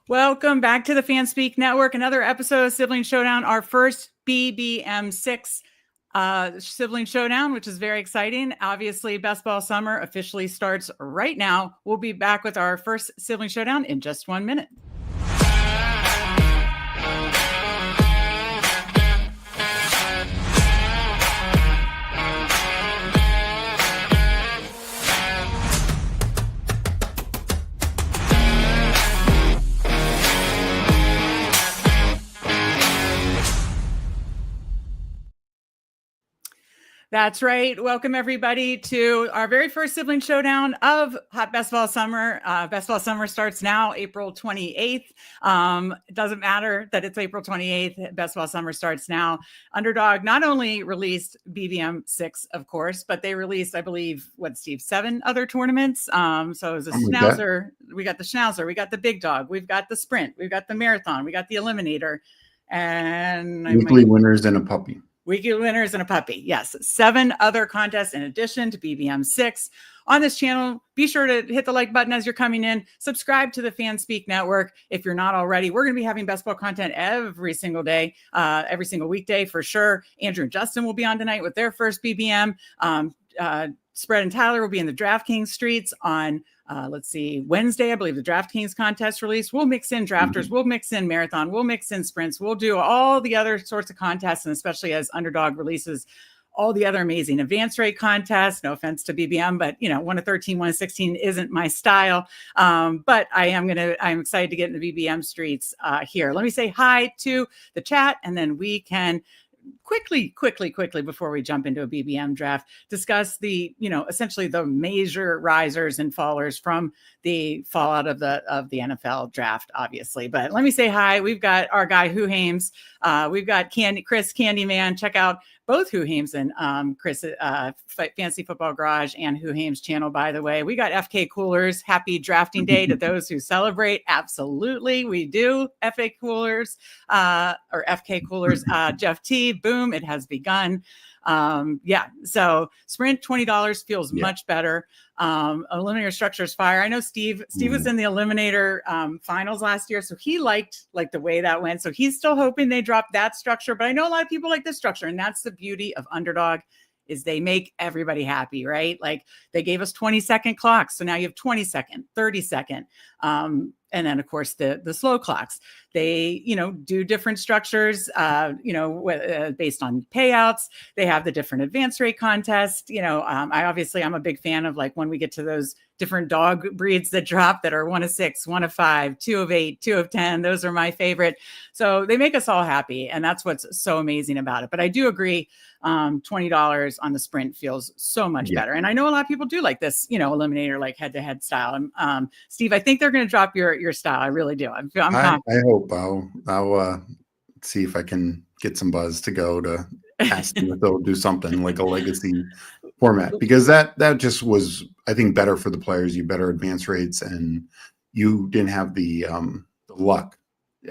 Welcome back to the FanSpeak Network. Another episode of Sibling Showdown, our first BBM6 Sibling Showdown, which is very exciting. Obviously, Best Ball Summer officially starts right now. We'll be back with our first Sibling Showdown in just 1 minute. That's right. Welcome, everybody, to our very first Sibling Showdown of Hot Best Ball Summer. Best Ball Summer starts now, April 28th. It doesn't matter that it's April 28th. Best Ball Summer starts now. Underdog not only released BBM6, of course, but they released, I believe, 7 other tournaments. So it was a Schnauzer. We got the Schnauzer. We got the Big Dog. We've got the Sprint. We've got the Marathon. We got the Eliminator. And weekly winners and a puppy. Weekly winners and a puppy. Yes. 7 other contests in addition to BBM6 on this channel. Be sure to hit the like button as you're coming in. Subscribe to the FanSpeak Network if you're not already. We're going to be having best ball content every single day, every single weekday for sure. Andrew and Justin will be on tonight with their first BBM. Spread and Tyler will be in the DraftKings streets on Wednesday. I believe the DraftKings contest release. We'll mix in drafters. We'll mix in marathon. We'll mix in sprints. We'll do all the other sorts of contests, and especially as Underdog releases all the other amazing advance rate contests. No offense to BBM, but 1 of 13, 1 of 16 isn't my style. But I'm excited to get in the BBM streets here. Let me say hi to the chat, and then we can quickly before we jump into a BBM draft, discuss the, essentially the major risers and fallers from the fallout of the NFL draft, obviously. But let me say hi. We've got our guy Who Hames. We've got Chris Candyman. Check out both Who Hames and Chris Fantasy Football Garage and Who Hames channel, by the way. We got FK Coolers. Happy drafting day to those who celebrate. Absolutely, we do. FA Coolers or FK Coolers. Jeff T. Boom, it has begun. So Sprint $20 feels much better. Eliminator structures fire. I know Steve was in the Eliminator finals last year, so he liked the way that went. So he's still hoping they drop that structure, but I know a lot of people like this structure, and that's the beauty of Underdog is they make everybody happy, right? Like they gave us 20-second clocks. So now you have 20-second, 30-second. And then of course the slow clocks, they, do different structures, based on payouts. They have the different advance rate contests. I'm a big fan of when we get to those different dog breeds that drop that are 1 of 6, 1 of 5, 2 of 8, 2 of 10. Those are my favorite. So they make us all happy. And that's what's so amazing about it. But I do agree, $20 on the Sprint feels so much better. And I know a lot of people do like this, Eliminator, head-to-head style. Steve, I think they're going to drop your style. I really do. I'm confident. I hope I'll see if I can get some buzz to go to ask them if they'll do something like a legacy format, because that just was, I think, better for the players. You better advance rates, and you didn't have the luck.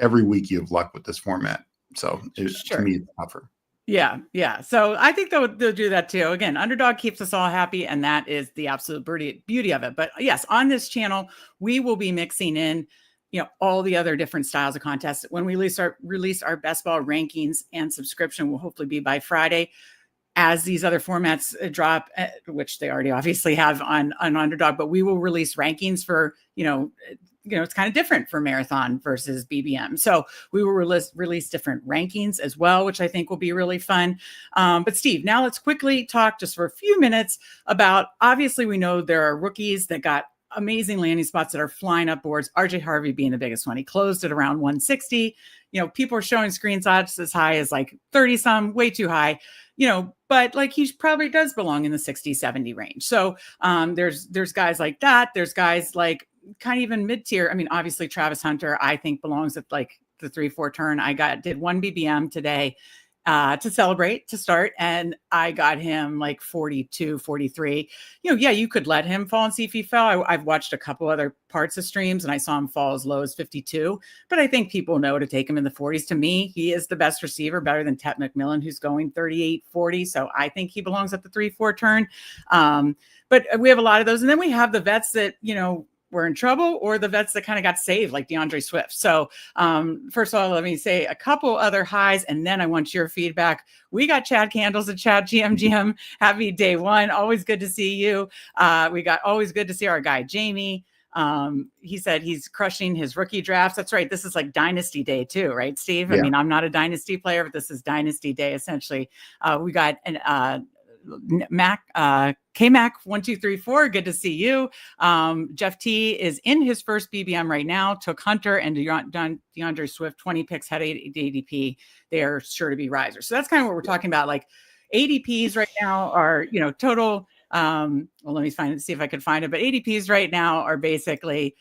Every week you have luck with this format. So to me, it's tougher. Yeah. So I think they'll do that too. Again, Underdog keeps us all happy, and that is the absolute beauty of it. But yes, on this channel, we will be mixing in, all the other different styles of contests. When we release our best ball rankings and subscription will hopefully be by Friday. As these other formats drop, which they already obviously have on Underdog, but we will release rankings for, it's kind of different for Marathon versus BBM. So we will release different rankings as well, which I think will be really fun. But Steve, now let's quickly talk just for a few minutes about, obviously we know there are rookies that got amazing landing spots that are flying up boards. RJ Harvey being the biggest one. He closed at around 160. People are showing screenshots as high as 30 some, way too high. But he probably does belong in the 60, 70 range. So there's guys like that. There's guys like kind of even mid-tier. I mean, obviously Travis Hunter, I think belongs at the 3-4 turn. Did 1 BBM today to celebrate to start, and I got him 42, 43. You could let him fall and see if he fell. I've watched a couple other parts of streams and I saw him fall as low as 52, but I think people know to take him in the 40s. To me, he is the best receiver, better than Tet McMillan, who's going 38, 40. So I think he belongs at the 3-4 turn. But we have a lot of those. And then we have the vets that, were in trouble, or the vets that kind of got saved, like DeAndre Swift. So first of all, let me say a couple other highs, and then I want your feedback. We got Chad Candles at Chad GMGM. Happy day one. Always good to see you. We got always good to see our guy, Jamie. He said he's crushing his rookie drafts. That's right. This is like dynasty day too, right, Steve? Yeah. I mean, I'm not a dynasty player, but this is dynasty day essentially. We got an K-Mac 1234. Good to see you. Jeff T is in his first BBM right now. Took Hunter and DeAndre Swift, 20 picks, had ADP. They are sure to be risers. So that's kind of what we're talking about. Like ADPs right now are, total. Well, let me see if I could find it. But ADPs right now are basically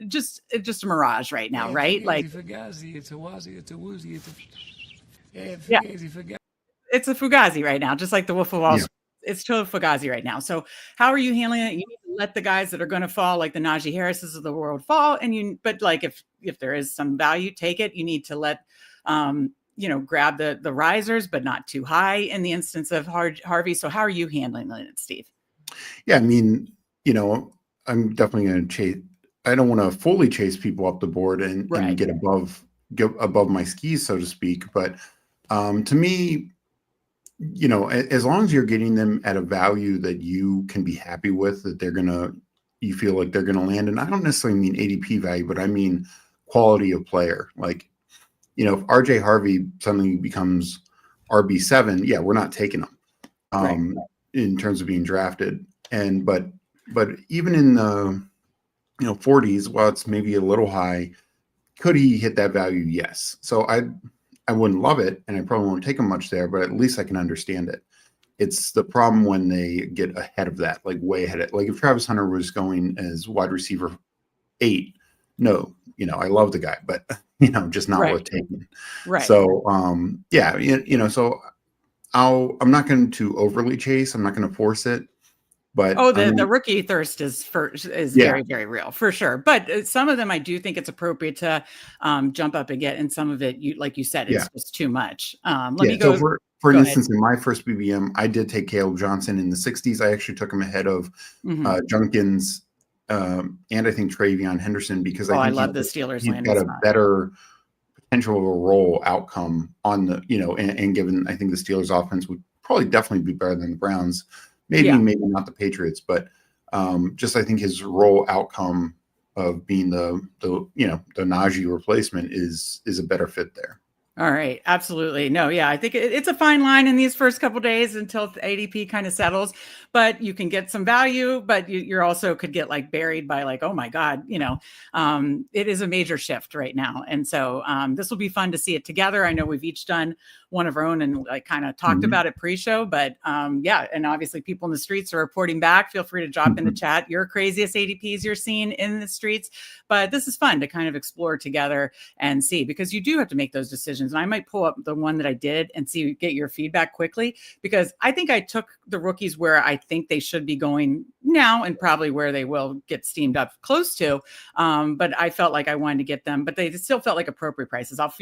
just a mirage right now, right? Like it's a wazi, it's a woozy, it's a fugazi right now, just like the Wolf of Wall Street. It's total fugazi right now. So how are you handling it? You need to let the guys that are going to fall, like the Najee Harrises of the world, fall. But like if there is some value, take it. You need to let grab the risers, but not too high in the instance of Harvey. So how are you handling it, Steve? Yeah, I mean, I'm definitely going to chase. I don't want to fully chase people up the board and get above my skis, so to speak. But to me, as long as you're getting them at a value that you can be happy with, that you feel like they're going to land. And I don't necessarily mean ADP value, but I mean quality of player. Like, if RJ Harvey suddenly becomes RB7, yeah, we're not taking him in terms of being drafted. But even in the 40s, while it's maybe a little high, could he hit that value? Yes. So I wouldn't love it, and I probably won't take him much there, but at least I can understand it. It's the problem when they get ahead of that, like way ahead. Like if Travis Hunter was going as wide receiver 8, no, I love the guy, but just not worth taking. Right. So so I'm not going to overly chase. I'm not going to force it. But the rookie thirst is very, very real for sure. But some of them I do think it's appropriate to jump up and get, and some of it, like you said, it's just too much. Let me go. So for instance, in my first BBM, I did take Caleb Johnson in the 60s. I actually took him ahead of Junkins and I think Travion Henderson because I love the Steelers. He's got a better potential of a role outcome on the and given I think the Steelers offense would probably definitely be better than the Browns. Maybe not the Patriots, but just I think his role outcome of being the Najee replacement is a better fit there. All right. Absolutely. No, yeah. I think it's a fine line in these first couple of days until the ADP kind of settles, but you can get some value, but you're also could get like buried by like, oh my God, it is a major shift right now. And so this will be fun to see it together. I know we've each done one of our own and like kind of talked about it pre-show, but and obviously people in the streets are reporting back. Feel free to drop in the chat your craziest ADPs you're seeing in the streets, but this is fun to kind of explore together and see, because you do have to make those decisions. And I might pull up the one that I did and get your feedback quickly, because I think I took the rookies where I think they should be going now and probably where they will get steamed up close to. But I felt like I wanted to get them, but they still felt like appropriate prices. I'll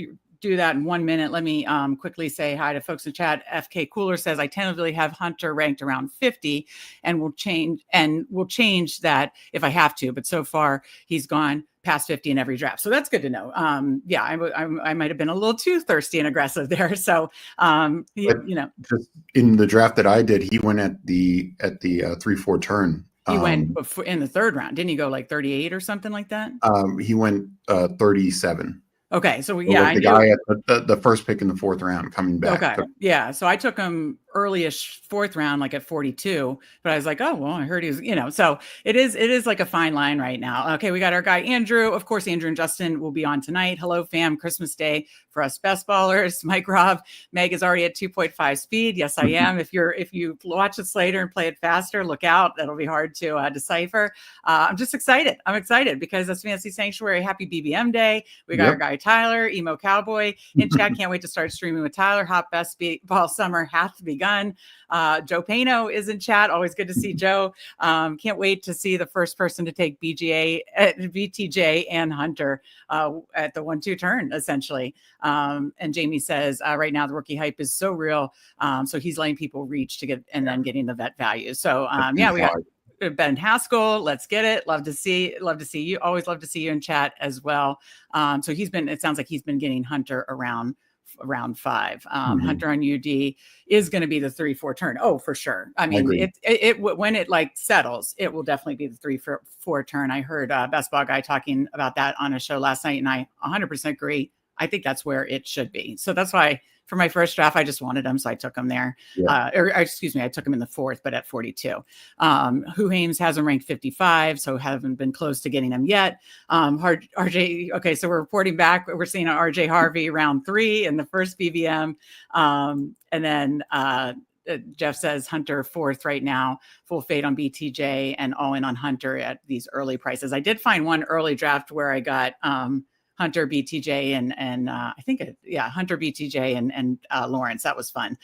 do that in 1 minute. Let me quickly say hi to folks in chat. FK Cooler says, I tentatively have Hunter ranked around 50 and will change that if I have to. But so far he's gone past 50 in every draft. So that's good to know. I might have been a little too thirsty and aggressive there. So, just in the draft that I did, he went at the 3-4 turn. He went in the third round. Didn't he go like 38 or something like that? He went 37. Okay. So the guy at the first pick in the fourth round coming back. Okay. Yeah. So I took him early-ish fourth round, like at 42, but I was like, oh, well, I heard he was, so it is like a fine line right now. Okay. We got our guy, Andrew. Of course, Andrew and Justin will be on tonight. Hello, fam. Christmas Day for us best ballers. Mike Rob, Meg is already at 2.5 speed. Yes, I am. If you watch this later and play it faster, look out. That'll be hard to decipher. I'm just excited. I'm excited because that's Fantasy Sanctuary. Happy BBM Day. We got our guy, Tyler, Emo Cowboy in chat. Can't wait to start streaming with Tyler. Hot best ball summer has to be begun. Joe Pano is in chat. Always good to see Joe. Can't wait to see the first person to take BTJ and Hunter at the 1-2 turn, essentially. And Jamie says, right now the rookie hype is so real. So he's letting people reach to get, and then getting the vet value. So we Ben Haskell, let's get it. Love to see you. Always love to see you in chat as well. So it sounds like he's been getting Hunter around 5. Hunter on UD is going to be the 3-4 turn. Oh, for sure. I mean, it when it like settles, it will definitely be the 3-4 turn. I heard Best Ball Guy talking about that on a show last night, and I 100% agree. I think that's where it should be. So that's why for my first draft, I just wanted him, so I took him there. Yeah. I took him in the 4th, but at 42. Who Hames has him ranked 55, so haven't been close to getting him yet. RJ, okay, so we're reporting back. We're seeing an RJ Harvey round 3 in the first BBM. And then Jeff says Hunter 4th right now, full fade on BTJ and all in on Hunter at these early prices. I did find one early draft where I got Hunter, BTJ, and Hunter, BTJ, and Lawrence. That was fun.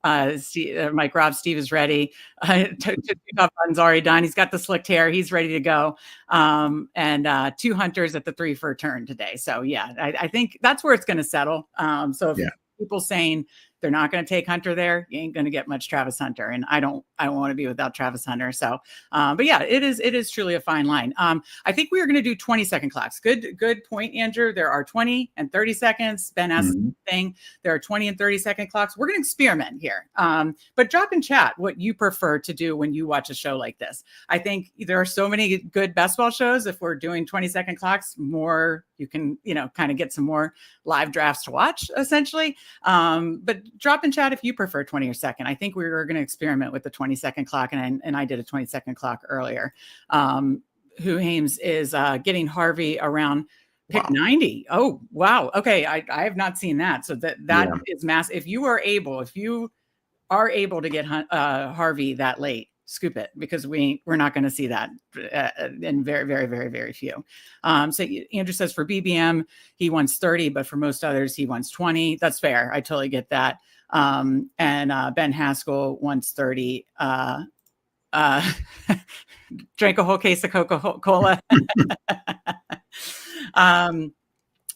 Mike Rob, Steve is ready. Buttons already done. He's got the slicked hair. He's ready to go. And 2 Hunters at the 3 for a turn today. So yeah, I think that's where it's going to settle. So if people saying they're not going to take Hunter there, you ain't going to get much Travis Hunter. And I don't want to be without Travis Hunter. So, but yeah, it is truly a fine line. I think we are going to do 20-second clocks. Good point, Andrew. There are 20 and 30 seconds. Ben asked the thing. There are 20 and 30-second clocks. We're going to experiment here. But drop in chat what you prefer to do when you watch a show like this. I think there are so many good best ball shows. If we're doing 20-second clocks, more you can, kind of get some more live drafts to watch essentially. But drop in chat if you prefer 20 or second. I think we were going to experiment with the 20-second clock, and I did a 20-second clock earlier. Who Hames is getting Harvey around pick 90. Oh, wow. Okay. I have not seen that. So that is massive. If you are able to get Harvey that late, scoop it, because we're not going to see that in very, very, very, very few. So Andrew says for BBM, he wants 30, but for most others, he wants 20. That's fair. I totally get that. And Ben Haskell wants 30. Drank a whole case of Coca-Cola.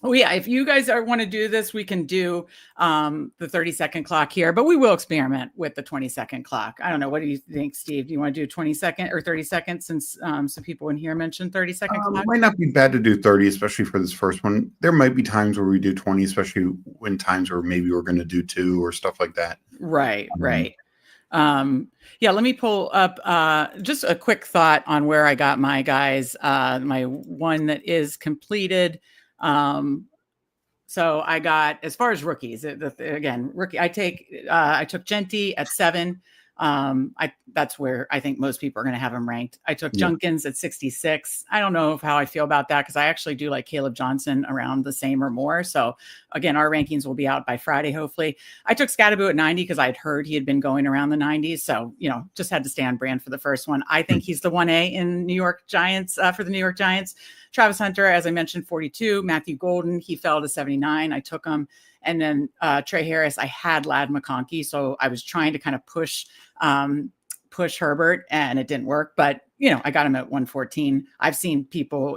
Well, yeah, if you guys want to do this, we can do the 30-second clock here, but we will experiment with the 20-second clock. I don't know. What do you think, Steve? Do you want to do 20-second or 30 seconds since some people in here mentioned 30-second clock? It might not be bad to do 30, especially for this first one. There might be times where we do 20, especially when times where maybe we're going to do 2 or stuff like that. Right. Yeah, let me pull up just a quick thought on where I got my guys, my one that is completed. So I got, as far as rookies, rookie, I took Genty at 7. That's where I think most people are going to have him ranked. I took Junkins at 66. I don't know how I feel about that, because I actually do like Caleb Johnson around the same or more. So again, our rankings will be out by Friday, hopefully. I took Scatterbo at 90 because I'd heard he had been going around the 90s. So, just had to stay on brand for the first one. I think he's the 1A in New York Giants, for the New York Giants. Travis Hunter, as I mentioned, 42. Matthew Golden, he fell to 79. I took him. And then Trey Harris, I had Ladd McConkey. So I was trying to kind of push Herbert, and it didn't work. But, I got him at 114. I've seen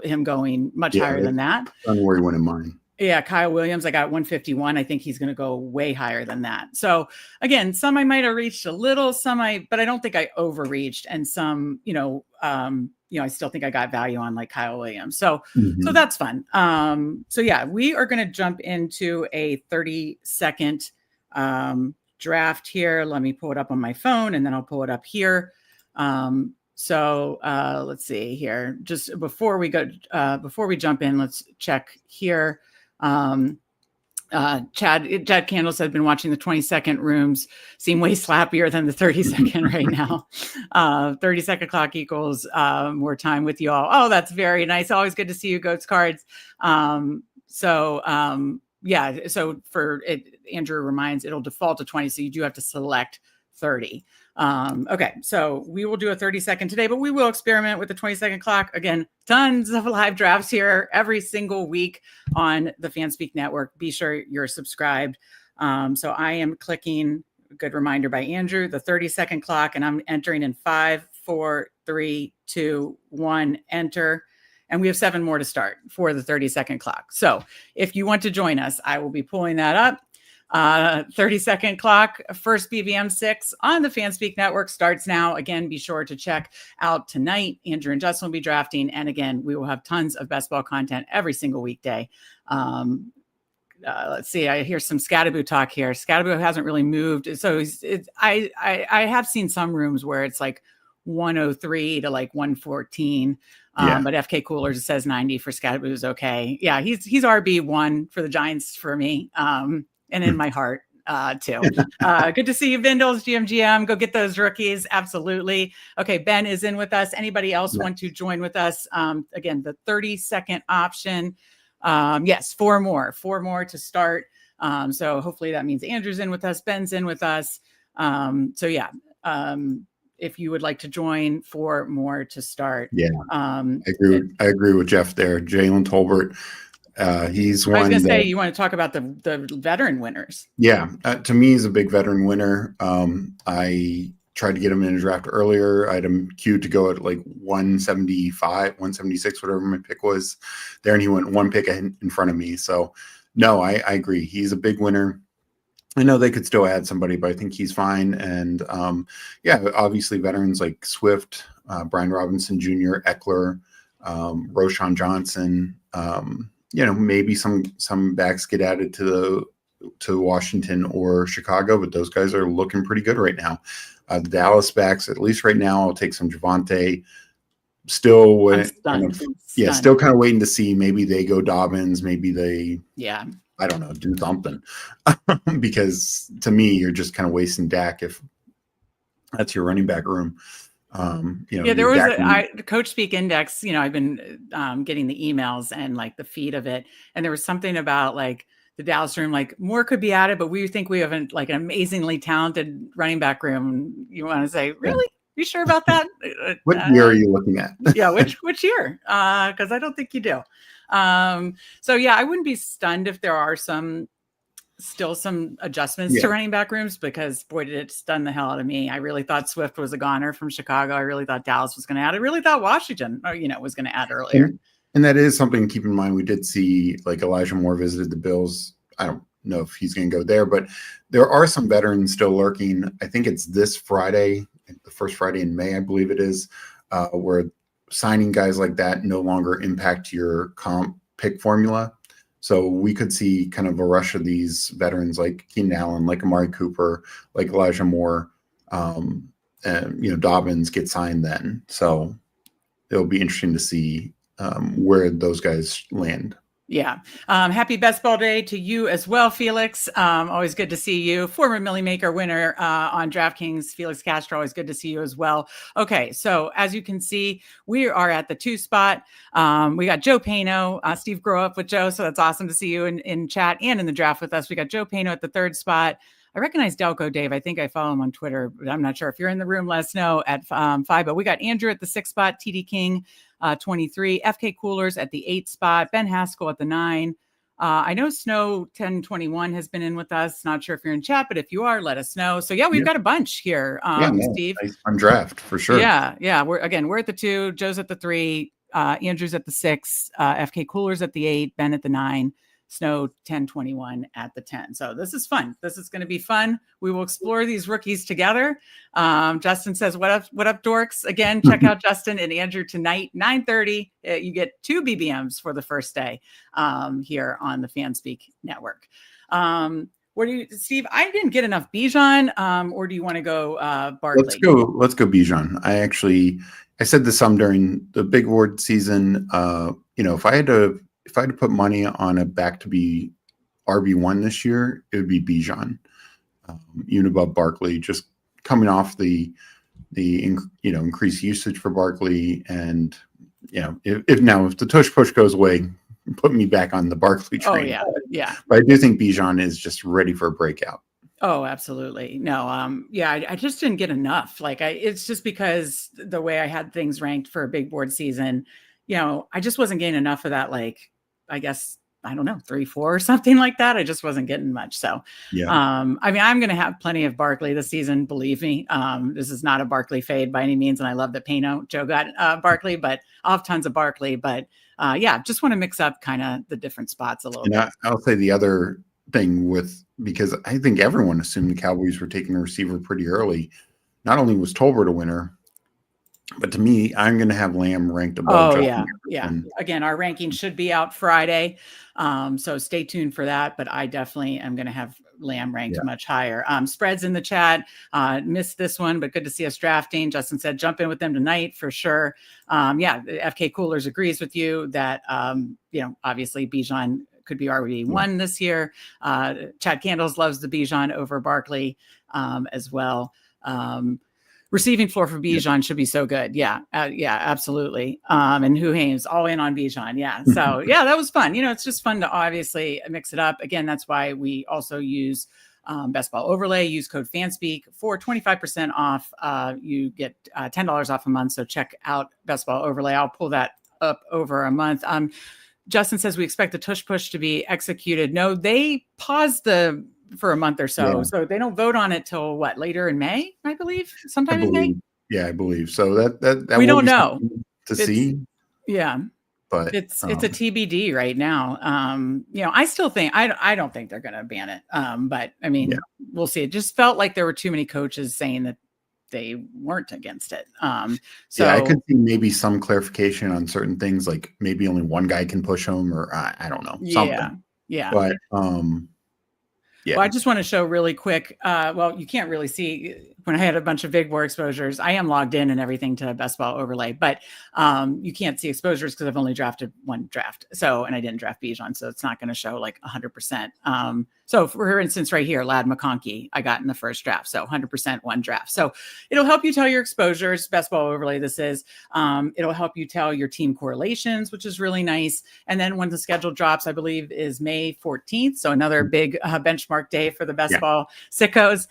him going much higher than that. Don't worry, one in mine. Yeah, Kyle Williams, I got 151. I think he's going to go way higher than that. So again, some I might have reached a little, but I don't think I overreached. And some, I still think I got value on like Kyle Williams. So that's fun. So yeah, we are going to jump into a 30-second draft here. Let me pull it up on my phone, and then I'll pull it up here. So let's see here. Just before we jump in, let's check here. Chad Candles had been watching the 20-second rooms, seem way slappier than the 30-second right now. 30-second clock equals more time with you all. Oh, that's very nice. Always good to see you, Goats Cards. So for it, Andrew reminds, it'll default to 20, so you do have to select 30. Okay, so we will do a 30-second today, but we will experiment with the 20-second clock. Again, tons of live drafts here every single week on the FanSpeak Network. Be sure you're subscribed. So I am clicking, good reminder by Andrew, the 30-second clock, and I'm entering in 5, 4, 3, 2, 1, enter. And we have 7 more to start for the 30-second clock. So if you want to join us, I will be pulling that up. 30-second clock. First BBM6 on the FanSpeak Network starts now. Again, be sure to check out tonight. Andrew and Justin will be drafting. And again, we will have tons of best ball content every single weekday. Let's see. I hear some Scattaboo talk here. Scattaboo hasn't really moved. So I have seen some rooms where it's like 103 to like 114. But FK Coolers says 90 for Scattaboo is okay. Yeah, he's RB1 for the Giants for me. And in my heart too. Good to see you, Bindles, GMGM. Go get those rookies. Absolutely. Okay, Ben is in with us. Anybody else want to join with us? Again, the 30-second option. Yes, four more to start. So hopefully that means Andrew's in with us, Ben's in with us. If you would like to join, 4 more to start. Yeah, I agree with Jeff there. Jalen Tolbert, he's one. I was going to say, you want to talk about the veteran winners? Yeah, to me, he's a big veteran winner. I tried to get him in a draft earlier. I had him queued to go at like 175, 176, whatever my pick was there, and he went one pick in front of me. So, no, I agree. He's a big winner. I know they could still add somebody, but I think he's fine. And obviously veterans like Swift, Brian Robinson Jr., Eckler, Roshan Johnson. Maybe some backs get added to Washington or Chicago, but those guys are looking pretty good right now. The Dallas backs, at least right now, I'll take some Javonte. Still kind of waiting to see. Maybe they go Dobbins. Maybe they, I don't know, do something. Because to me, you're just kind of wasting Dak if that's your running back room. There was a Coach Speak Index. I've been getting the emails and like the feed of it, and there was something about like the Dallas room, like more could be added, but we think we have an amazingly talented running back room. You want to say, really? You sure about that? What year are you looking at? Which year? Because I don't think you do. I wouldn't be stunned if there are still some adjustments to running back rooms, because boy, did it stun the hell out of me. I really thought Swift was a goner from Chicago. I really thought Dallas was going to add. I really thought Washington, was going to add earlier. And that is something to keep in mind. We did see like Elijah Moore visited the Bills. I don't know if he's going to go there, but there are some veterans still lurking. I think it's this Friday, the first Friday in May, I believe it is, where signing guys like that no longer impact your comp pick formula. So we could see kind of a rush of these veterans like Keenan Allen, like Amari Cooper, like Elijah Moore, and Dobbins get signed then. So it'll be interesting to see where those guys land. Yeah. Happy Best Ball Day to you as well, Felix. Always good to see you. Former Millie Maker winner on DraftKings, Felix Castro. Always good to see you as well. Okay. So as you can see, we are at the 2 spot. We got Joe Pano. Steve grew up with Joe, so that's awesome to see you in chat and in the draft with us. We got Joe Pano at the 3rd spot. I recognize Delco Dave. I think I follow him on Twitter, but I'm not sure. If you're in the room, let us know at 5. But we got Andrew at the 6th spot, TD King 23, FK Coolers at the 8th spot, Ben Haskell at the 9. I know Snow 1021 has been in with us. Not sure if you're in chat, but if you are, let us know. So we've got a bunch here. Steve, nice on draft for sure. Yeah. We're at the 2, Joe's at the 3, Andrew's at the 6, FK Coolers at the 8, Ben at the 9. Snow 1021 at the 10. So this is fun. This is going to be fun. We will explore these rookies together. Justin says, what up, dorks? Again, check out Justin and Andrew tonight, 9:30. You get 2 BBMs for the first day here on the FanSpeak Network. Steve, I didn't get enough Bijan, or do you want to go Barkley? Let's go Bijan. I said this some during the big award season. If I had to put money on a back to be RB1 this year, it would be Bijan, even above Barkley, just coming off the increased usage for Barkley. And, if the tush push goes away, put me back on the Barkley train. Oh, yeah. But I do think Bijan is just ready for a breakout. Oh, absolutely. No. I just didn't get enough. It's just because the way I had things ranked for a big board season, I just wasn't getting enough of that. I guess, I don't know, 3, 4 or something like that. I just wasn't getting much. So, I'm going to have plenty of Barkley this season. Believe me. This is not a Barkley fade by any means. And I love that Joe got Barkley, but I'll have tons of Barkley. But just want to mix up kind of the different spots a little bit. I'll say the other thing because I think everyone assumed the Cowboys were taking a receiver pretty early. Not only was Tolbert a winner, but to me, I'm going to have Lamb ranked above. Oh, Justin yeah. Jefferson. Again, our ranking should be out Friday. So stay tuned for that. But I definitely am going to have Lamb ranked much higher. Spreads in the chat. Missed this one, but good to see us drafting. Justin said, jump in with them tonight for sure. FK Coolers agrees with you that, obviously Bijan could be RB1 this year. Chad Candles loves the Bijan over Barkley as well. Receiving floor for Bijan should be so good. Yeah, absolutely. And Hu Hames all in on Bijan. Yeah. So that was fun. It's just fun to obviously mix it up. Again, that's why we also use Best Ball Overlay. Use code FANSPEAK for 25% off. You get $10 off a month. So check out Best Ball Overlay. I'll pull that up over a month. Justin says we expect the tush push to be executed. No, they paused for a month or so. So they don't vote on it till later in May, I believe, sometime in May. Yeah, I believe so. That we don't know see. Yeah, but it's a TBD right now. I still think I don't think they're going to ban it. But I mean, we'll see. It just felt like there were too many coaches saying that they weren't against it. So I could see maybe some clarification on certain things, like maybe only one guy can push them, or I don't know. Something. Yeah. But Well, I just want to show really quick. You can't really see when I had a bunch of big bore exposures. I am logged in and everything to Best Ball Overlay, but you can't see exposures because I've only drafted one draft. And I didn't draft Bijan, so it's not going to show 100%. So for instance, right here, Lad McConkey, I got in the first draft. So 100% one draft. So it'll help you tell your exposures. Best Ball Overlay, this is. It'll help you tell your team correlations, which is really nice. And then when the schedule drops, I believe is May 14th. So another big benchmark day for the Best Ball sickos.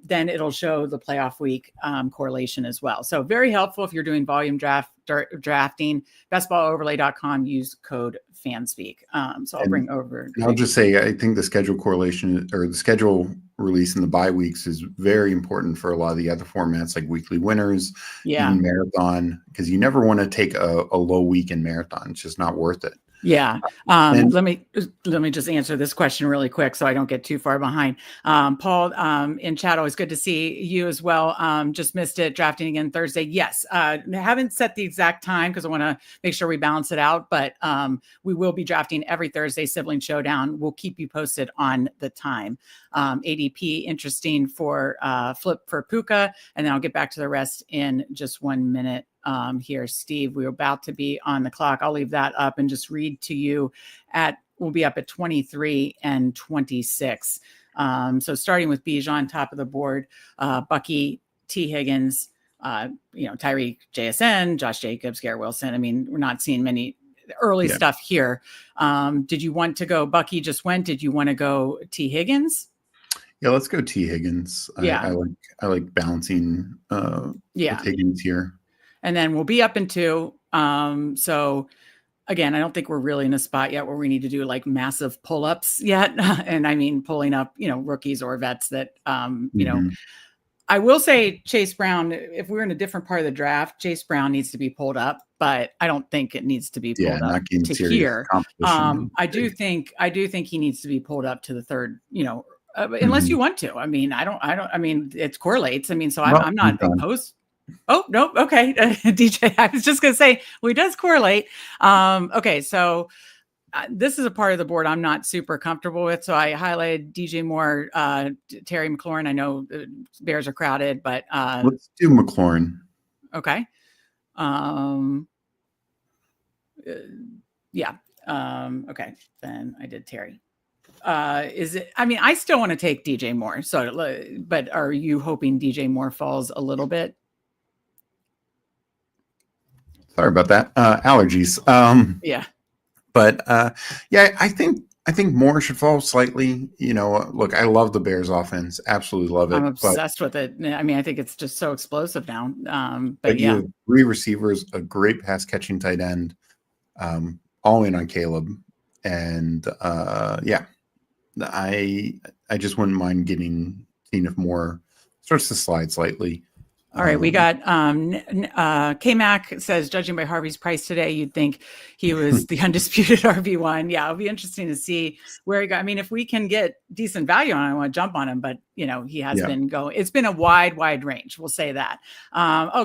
Then it'll show the playoff week correlation as well. So very helpful if you're doing volume drafting. bestballoverlay.com, use code FANSPEAK. So I'll bring over. I'll just say, I think the schedule correlation or the schedule release in the bye weeks is very important for a lot of the other formats like weekly winners, even marathon, because you never want to take a low week in marathon. It's just not worth it. Yeah. Let me just answer this question really quick so I don't get too far behind. Paul, in chat, always good to see you as well. Just missed it. Drafting again Thursday. Yes. I haven't set the exact time because I want to make sure we balance it out, but we will be drafting every Thursday. Sibling Showdown. We'll keep you posted on the time. ADP interesting for Flip for Puka, and then I'll get back to the rest in just 1 minute. Here, Steve, we're about to be on the clock. I'll leave that up and just read to you we'll be up at 23 and 26. So starting with Bijan, top of the board, Bucky, T. Higgins, Tyreek, JSN, Josh Jacobs, Garrett Wilson. I mean, we're not seeing many early stuff here. Did you want to go Bucky just went? Did you want to go T. Higgins? Yeah, let's go T. Higgins. I like balancing Higgins here. And then we'll be up in 2. So again, I don't think we're really in a spot yet where we need to do massive pull-ups yet. And I mean, pulling up, rookies or vets that, I will say Chase Brown, if we're in a different part of the draft, Chase Brown needs to be pulled up, but I don't think it needs to be pulled up to here. I do think he needs to be pulled up to the third, unless you want to. I mean, I mean, it correlates. I mean, so I'm not opposed. Oh, no. Okay. DJ, I was just going to say, well, he does correlate. Okay. So this is a part of the board I'm not super comfortable with. So I highlighted DJ Moore, Terry McLaurin. I know the Bears are crowded, but let's do McLaurin. Okay. Okay. Then I did Terry. I still want to take DJ Moore. So, but are you hoping DJ Moore falls a little bit? Sorry about that. Allergies. But I think Moore should fall slightly. Look, I love the Bears offense. Absolutely love it. I'm obsessed with it. I mean, I think it's just so explosive now. But you have 3 receivers, a great pass catching tight end, all in on Caleb. And I just wouldn't mind seeing if Moore starts to slide slightly. All right, we got K-Mac says, judging by Harvey's price today, you'd think he was the undisputed RB1. Yeah, it'll be interesting to see where he got. I mean, if we can get decent value on him, I want to jump on him, but he has been going. It's been a wide range. We'll say that.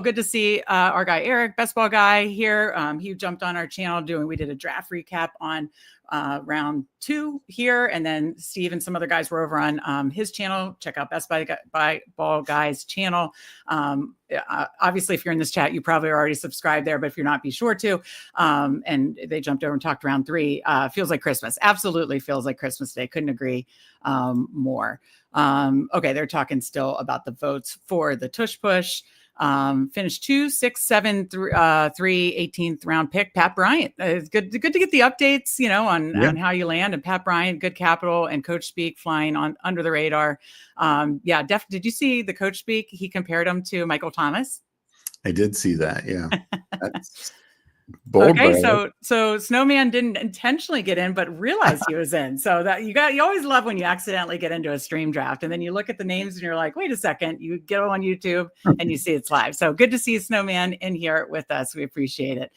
Good to see our guy Eric, best ball guy here. He jumped on our channel we did a draft recap on round 2 here, and then Steve and some other guys were over on his channel. Check out Best by Ball Guy's channel. Obviously, if you're in this chat, you probably are already subscribed there, but if you're not, be sure to. And they jumped over and talked round 3. Feels like Christmas. Absolutely feels like Christmas Day. Couldn't agree more. Okay, they're talking still about the votes for the tush push. Finished 2, 6, 7, 3, 18th round pick, Pat Bryant. It's good to get the updates, on how you land. And Pat Bryant, good capital, and coach speak flying on under the radar. Did you see the coach speak? He compared him to Michael Thomas. I did see that. Yeah. That's bold. Okay, so Snowman didn't intentionally get in, but realized he was in. So that you always love when you accidentally get into a stream draft, and then you look at the names and you're like, wait a second, you get on YouTube and you see it's live. So good to see Snowman in here with us. We appreciate it.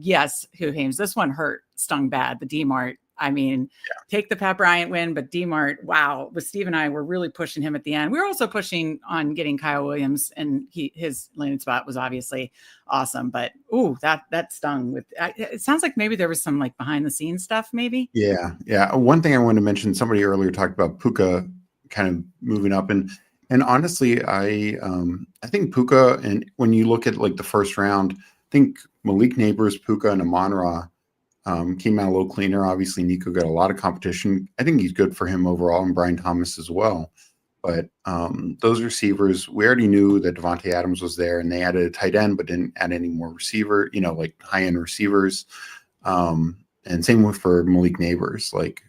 Yes, Who Hames, this one stung bad. The D-Mart. I mean, take the Pat Bryant win, but D-Mart, wow. With Steve and I, we're really pushing him at the end. We were also pushing on getting Kyle Williams, and his landing spot was obviously awesome. But that stung. It sounds like maybe there was some like behind the scenes stuff, maybe. Yeah. One thing I wanted to mention, somebody earlier talked about Puka kind of moving up, and honestly, I think Puka, and when you look at like the first round, I think Malik Neighbors, Puka, and Amon-Ra came out a little cleaner. Obviously, Nico got a lot of competition. I think he's good for him overall, and Brian Thomas as well. But those receivers, we already knew that Devontae Adams was there, and they added a tight end, but didn't add any more receiver, like high-end receivers. And same for Malik Neighbors. Like,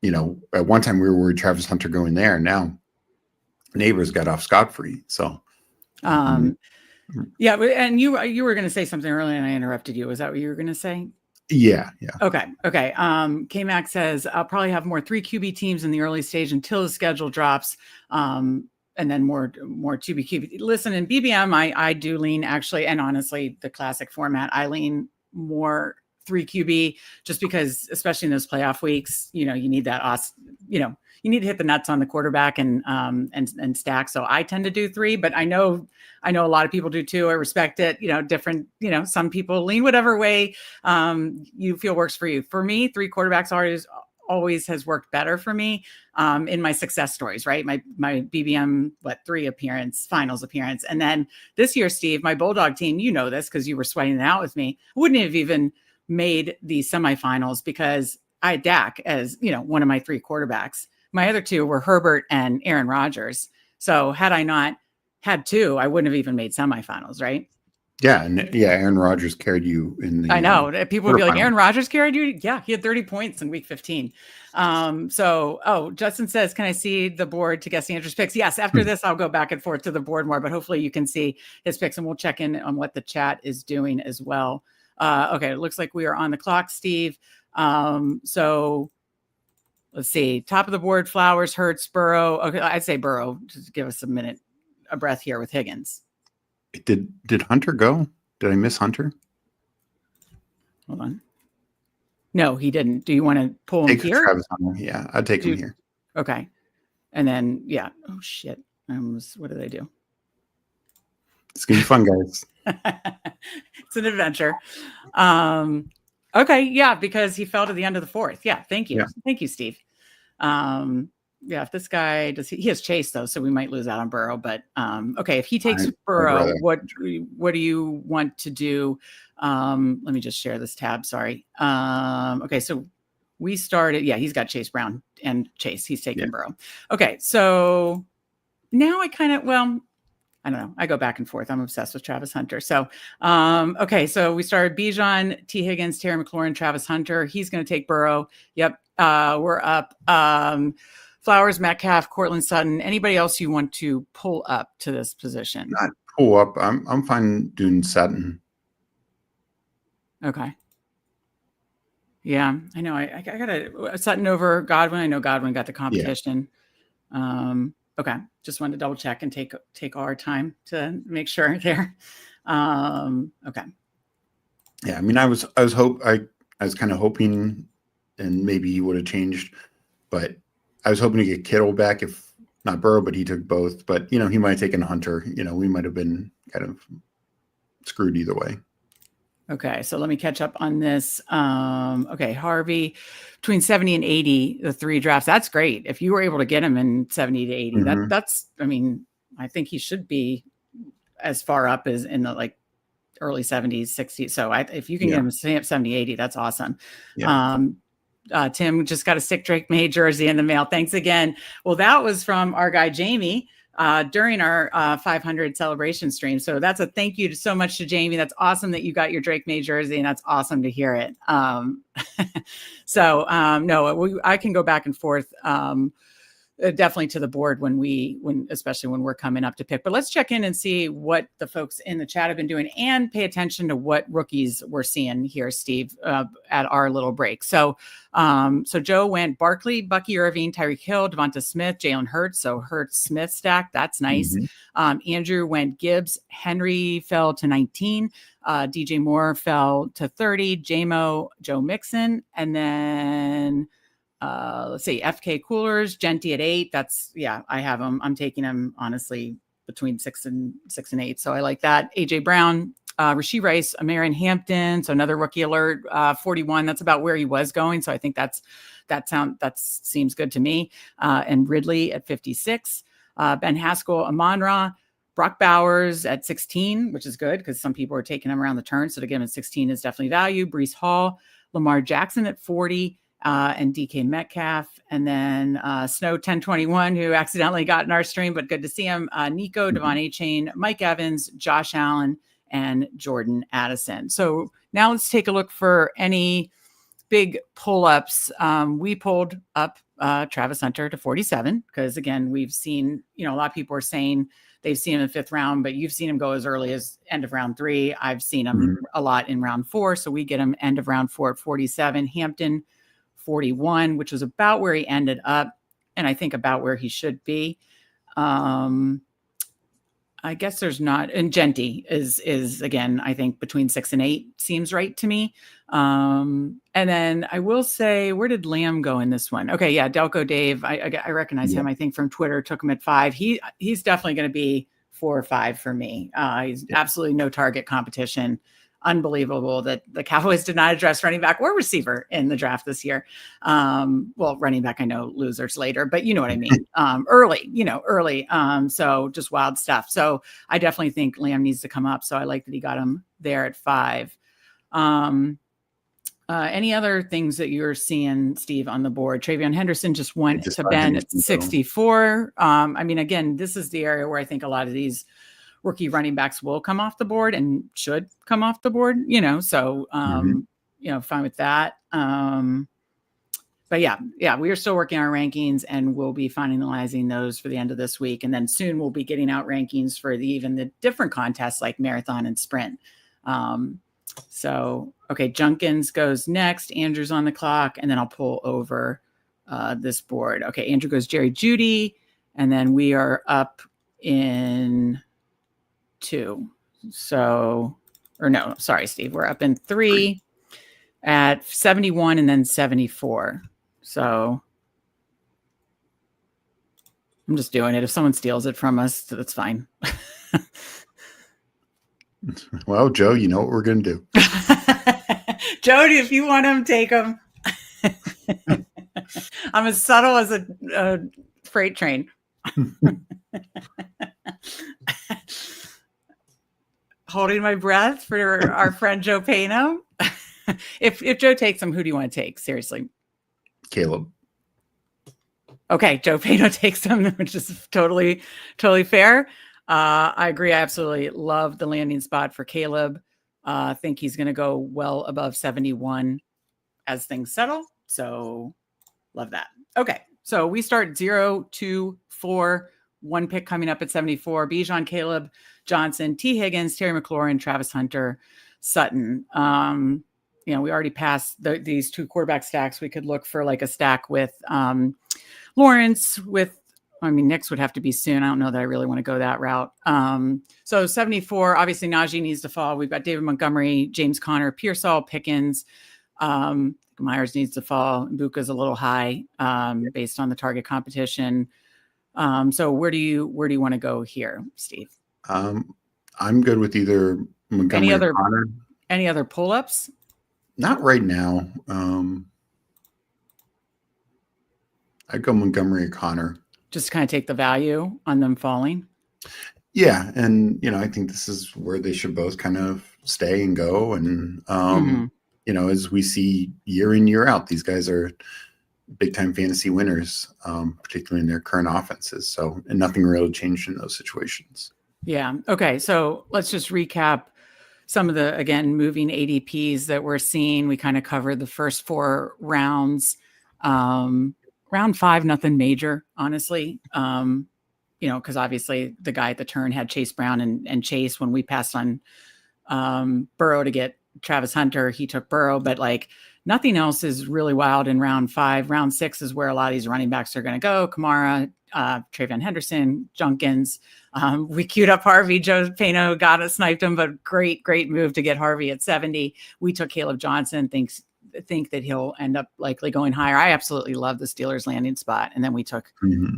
at one time we were worried Travis Hunter going there. Now Neighbors got off scot-free. So, yeah. And you were going to say something earlier, and I interrupted you. Was that what you were going to say? Yeah. Okay. K-Mac says, I'll probably have more 3 QB teams in the early stage until the schedule drops. And then more 2B QB. Listen, in BBM, I do lean actually, and honestly, the classic format, I lean more 3 QB just because, especially in those playoff weeks, you need that, you need to hit the nuts on the quarterback and stack. So I tend to do 3, but I know a lot of people do too. I respect it. Different, some people lean whatever way you feel works for you. For me, 3 quarterbacks always has worked better for me in my success stories, right? My BBM, 3 finals appearance. And then this year, Steve, my Bulldog team, this because you were sweating it out with me, wouldn't have even made the semifinals because I had Dak as, one of my 3 quarterbacks. My other 2 were Herbert and Aaron Rodgers. So had I not had 2, I wouldn't have even made semifinals, right? Yeah. And Aaron Rodgers carried you in the. I know. People would be like, Aaron Rodgers carried you? Yeah, he had 30 points in week 15. Justin says, can I see the board to guess Andrew's picks? Yes, after this, I'll go back and forth to the board more, but hopefully you can see his picks, and we'll check in on what the chat is doing as well. Okay, it looks like we are on the clock, Steve. So let's see. Top of the board, Flowers, Hurts, Burrow. Okay, I'd say Burrow. Just give us a breath here with Higgins. Did Hunter go? Did I miss Hunter? Hold on. No, he didn't. Do you want to pull him here? Travis Hunter. Yeah, I'd take him here. Okay. And then, oh, shit. What did I do? It's going to be fun, guys. It's an adventure. Okay, yeah, because he fell to the end of the 4th. Yeah, thank you. Yeah. Thank you, Steve. If this guy he has Chase though, so we might lose out on Burrow. But okay, if he takes Burrow, what do you want to do? Let me just share this tab. Sorry. Okay, so we started. Yeah, he's got Chase Brown and Chase. He's taking Burrow. Okay, so now I don't know. I go back and forth. I'm obsessed with Travis Hunter. So, okay. So we started Bijan, T. Higgins, Terry McLaurin, Travis Hunter. He's going to take Burrow. Yep. We're up. Flowers, Metcalf, Cortland Sutton. Anybody else you want to pull up to this position? Not pull up. I'm fine doing Sutton. Okay. Yeah, I know. I got a Sutton over Godwin. I know Godwin got the competition. Okay. Just wanted to double check and take all our time to make sure there. Okay. Yeah, I mean, I was kind of hoping, and maybe he would have changed, but I was hoping to get Kittle back, if not Burrow, but he took both. But he might have taken Hunter. We might have been kind of screwed either way. Okay, so let me catch up on this. Okay, Harvey, between 70 and 80, the 3 drafts. That's great. If you were able to get him in 70 to 80, that's. I mean, I think he should be as far up as in the like early 70s, 60s. So if you can get him 70, 80, that's awesome. Yeah. Tim just got a Sick Drake May jersey in the mail. Thanks again. Well, that was from our guy Jamie during our 500 celebration stream. So that's a thank you so much to Jamie. That's awesome that you got your Drake May jersey, and that's awesome to hear it. No, I can go back and forth. Definitely to the board especially when we're coming up to pick. But let's check in and see what the folks in the chat have been doing, and pay attention to what rookies we're seeing here, Steve, at our little break. So Joe went Barkley, Bucky Irving, Tyreek Hill, Devonta Smith, Jalen Hurts. So Hurts Smith stack. That's nice. Andrew went Gibbs. Henry fell to 19. DJ Moore fell to 30. Joe Mixon. And then let's see, FK Coolers, Genty at 8. I have him. I'm taking him honestly between 6 and 8. So I like that. AJ Brown, Rashee Rice, Amarin Hampton. So another rookie alert, 41. That's about where he was going. So I think that seems good to me. And Ridley at 56. Ben Haskell, Amon-Ra, Brock Bowers at 16, which is good because some people are taking him around the turn. So to give him at 16 is definitely value. Breece Hall, Lamar Jackson at 40. And DK Metcalf, and then Snow 1021, who accidentally got in our stream, but good to see him. Nico, Devon A-Chain, Mike Evans, Josh Allen, and Jordan Addison. So now let's take a look for any big pull-ups. We pulled up Travis Hunter to 47 because, again, we've seen, a lot of people are saying they've seen him in the 5th round, but you've seen him go as early as end of round 3. I've seen him a lot in round 4, so we get him end of round 4 at 47. Hampton, 41, which was about where he ended up, and I think about where he should be. I guess there's not, and Genty is again, I think between 6 and 8 seems right to me. And then I will say, where did Lamb go in this one? Okay, yeah, Delco Dave, I recognize him. I think from Twitter, took him at 5. He's definitely going to be 4 or 5 for me. He's absolutely no target competition. Unbelievable that the Cowboys did not address running back or receiver in the draft this year. Well, running back, I know, losers later, but you know what I mean. Early. So just wild stuff. So I definitely think Lamb needs to come up. So I like that he got him there at 5. Any other things that you're seeing, Steve, on the board? Travion Henderson just went to Ben at 64. I mean, again, this is the area where I think a lot of these rookie running backs will come off the board and should come off the board, so, fine with that. But yeah, we are still working our rankings, and we'll be finalizing those for the end of this week. And then soon we'll be getting out rankings for even the different contests like marathon and sprint. Okay, Junkins goes next. Andrew's on the clock, and then I'll pull over this board. Okay, Andrew goes Jerry Jeudy, and then we are up in 2. So, or no, sorry, Steve, we're up in 3 at 71 and then 74. So I'm just doing it. If someone steals it from us, that's fine. Well, Joe, you know what we're going to do. Jody, if you want them, take them. I'm as subtle as a freight train. Holding my breath for our friend Joe Pano. If Joe takes him, who do you want to take? Seriously. Caleb. Okay, Joe Pano takes him, which is totally fair. I agree. I absolutely love the landing spot for Caleb. I think he's going to go well above 71 as things settle. So love that. Okay, so we start 0, 2, 4. 1 pick coming up at 74. Bijan, Caleb Johnson, T. Higgins, Terry McLaurin, Travis Hunter, Sutton. We already passed these 2 quarterback stacks. We could look for like a stack with Lawrence, with I mean, Knicks would have to be soon. I don't know that I really want to go that route. So 74, obviously Najee needs to fall. We've got David Montgomery, James Conner, Pearsall, Pickens. Myers needs to fall. Buka's a little high based on the target competition. So where do you want to go here, Steve? I'm good with either Montgomery or Conner. Any other pull-ups? Not right now. I'd go Montgomery or Conner. Just kind of take the value on them falling. Yeah, and I think this is where they should both kind of stay and go. And as we see year in, year out, these guys are big time fantasy winners, particularly in their current offenses. So, and nothing really changed in those situations. Yeah. Okay. So let's just recap some of the, again, moving ADPs that we're seeing. We kind of covered the first 4 rounds. Round 5, nothing major, honestly. Because obviously the guy at the turn had Chase Brown and Chase. When we passed on Burrow to get Travis Hunter, he took Burrow, but like nothing else is really wild in round 5. Round 6 is where a lot of these running backs are going to go. Kamara, Travion Henderson, Junkins. We queued up Harvey. Joe Pano got it, sniped him, but great move to get Harvey at 70. We took Caleb Johnson, think that he'll end up likely going higher. I absolutely love the Steelers landing spot. And then we took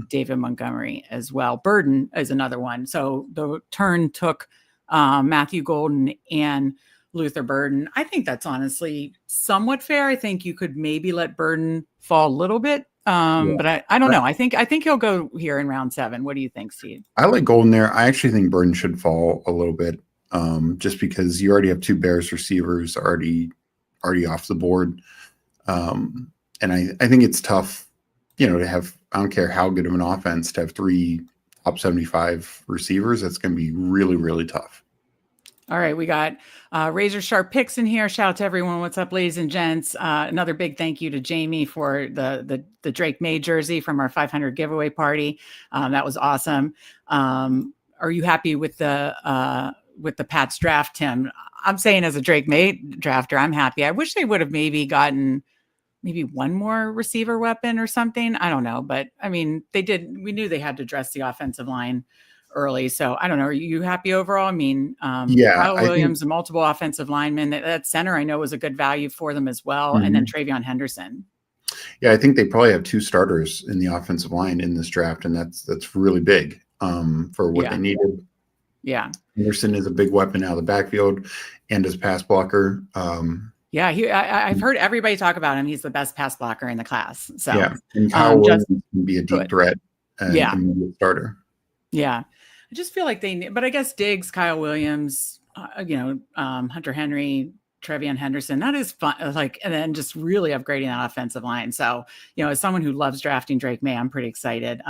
David Montgomery as well. Burden is another one. So the turn took Matthew Golden and Luther Burden. I think that's honestly somewhat fair. I think you could maybe let Burden fall a little bit. But I don't know. I think he'll go here in round 7. What do you think, Steve? I like Golden there. I actually think Burden should fall a little bit, just because you already have 2 Bears receivers already off the board. And I think it's tough, to have, I don't care how good of an offense, to have 3 top 75 receivers. That's going to be really, really tough. All right. We got razor sharp picks in here. Shout out to everyone. What's up, ladies and gents? Another big thank you to Jamie for the Drake May jersey from our 500 giveaway party. That was awesome. Are you happy with the Pats draft, Tim? I'm saying as a Drake May drafter, I'm happy. I wish they would have maybe gotten one more receiver weapon or something. I don't know, but I mean, they did. We knew they had to address the offensive line early. So I don't know. Are you happy overall? I mean, Kyle Williams and multiple offensive linemen. That center I know was a good value for them as well. And then Travion Henderson. Yeah, I think they probably have 2 starters in the offensive line in this draft, and that's really big for what they needed. Yeah. Henderson is a big weapon out of the backfield and as pass blocker. I've heard everybody talk about him. He's the best pass blocker in the class. So and Kyle Williams can be a deep threat and immediate starter. Yeah. I just feel like but I guess Diggs, Kyle Williams, Hunter Henry, Travion Henderson, that is fun. And then just really upgrading that offensive line. So, as someone who loves drafting Drake May, I'm pretty excited.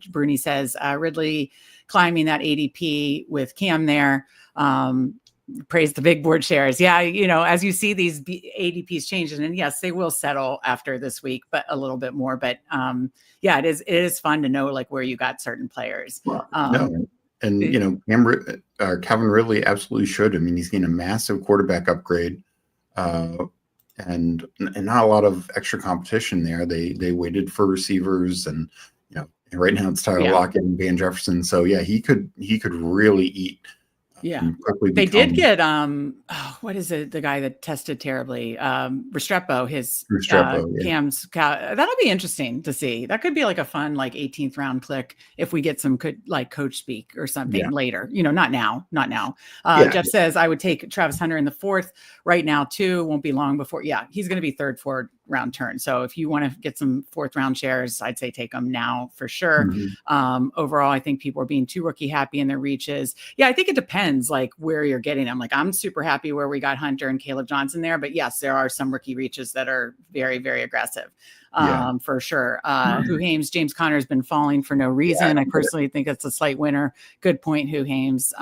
Bruni says, Ridley climbing that ADP with Cam there. Praise the big board shares. Yeah. As you see these ADPs changing, and yes, they will settle after this week, but a little bit more, but it is fun to know where you got certain players. And Calvin Ridley absolutely should. I mean, he's getting a massive quarterback upgrade, and not a lot of extra competition there. They waited for receivers, and right now it's Tyler Lockett and Van Jefferson. So he could really eat. They did get what is it? The guy that tested terribly, Restrepo. Cam's. That'll be interesting to see. That could be a fun 18th round click if we get some good coach speak or something later. Not now. Jeff says I would take Travis Hunter in the 4th right now too. Won't be long before. Yeah, he's going to be 3rd, 4th round turn. So if you want to get some 4th round shares, I'd say take them now for sure. Overall, I think people are being too rookie happy in their reaches. Yeah, I think it depends where you're getting them. I'm super happy where we got Hunter and Caleb Johnson there, but yes, there are some rookie reaches that are very, very aggressive. For sure. Who Hames, James Conner has been falling for no reason. I personally think it's a slight winner. Good point, Who Hames.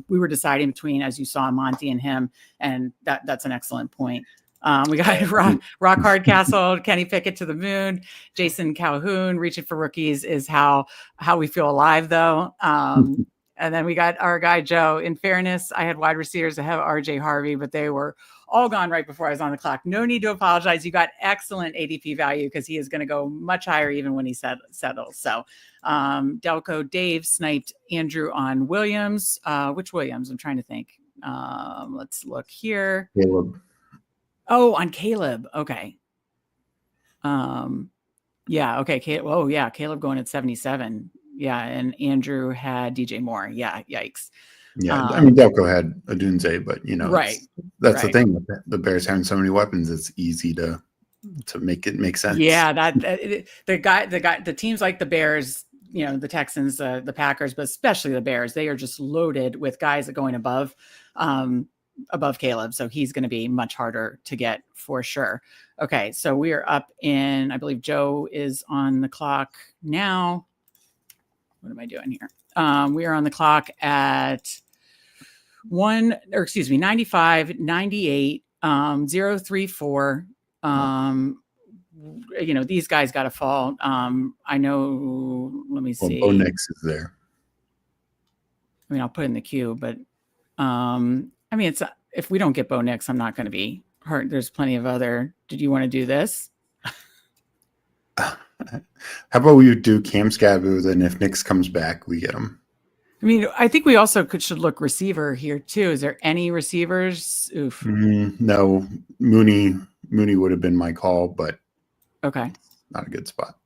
We were deciding between, as you saw, Monty and him, and that's an excellent point. We got Rock Hardcastle, Kenny Pickett to the moon, Jason Calhoun. Reaching for rookies is how we feel alive, though. And then we got our guy Joe. In fairness, I had wide receivers ahead of RJ Harvey, but they were all gone right before I was on the clock. No need to apologize. You got excellent ADP value because he is going to go much higher even when he settles. So Delco Dave sniped Andrew on Williams. Which Williams? I'm trying to think. Let's look here. Caleb. Oh, on Caleb. Okay. Yeah. Okay. Oh, yeah. Caleb going at 77. Yeah. And Andrew had DJ Moore. Yeah. Yikes. Yeah. I mean, Delco had Adunze, but right. That's the thing. The Bears having so many weapons, it's easy to make it make sense. Yeah. The teams like the Bears, the Texans, the Packers, but especially the Bears, they are just loaded with guys that going above Caleb. So he's going to be much harder to get for sure. Okay. So we are up in, I believe Joe is on the clock now. What am I doing here? We are on the clock at 95, 98, 034. These guys got to fall. I know, let me see. Bo Nix is there. I mean, I'll put in the queue, but it's if we don't get Bo Nix, I'm not going to be hurt. There's plenty of other. Did you want to do this? How about we do Cam Skabu? Then if Nix comes back, we get him. I mean, I think we also should look receiver here too. Is there any receivers? Oof. No, Mooney would have been my call, but okay, not a good spot.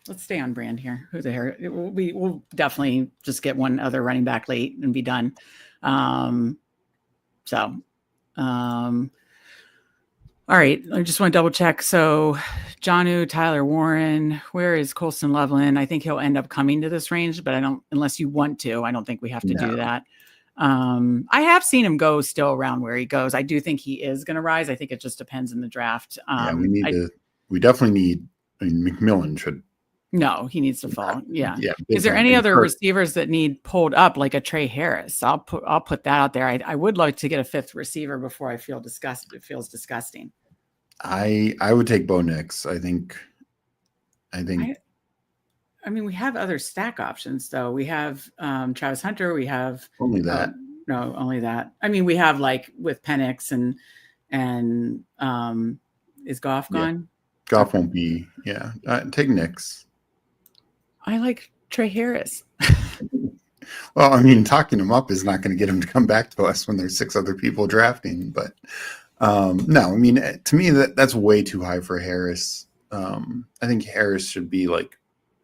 Let's stay on brand here. Who the hell? We'll definitely just get one other running back late and be done. All right. I just want to double check. So Jonnu, Tyler Warren, where is Colston Loveland? I think he'll end up coming to this range, but unless you want to, I don't think we have to do that. I have seen him go still around where he goes. I do think he is going to rise. I think it just depends in the draft. We definitely need, McMillan should. No, he needs to fall. Yeah. Yeah. Is there any other receivers that need pulled up, like a Trey Harris? I'll put that out there. I would like to get a fifth receiver before I feel disgusted. It feels disgusting. I would take Bo Nix. I think. We have other stack options though. We have Travis Hunter. We have only that. No, only that. We have like with Penix and is Goff gone? Goff won't be. Yeah. Take Nix. I like Trey Harris. Well, talking him up is not going to get him to come back to us when there's 6 other people drafting. But no, to me, that's way too high for Harris. I think Harris should be like,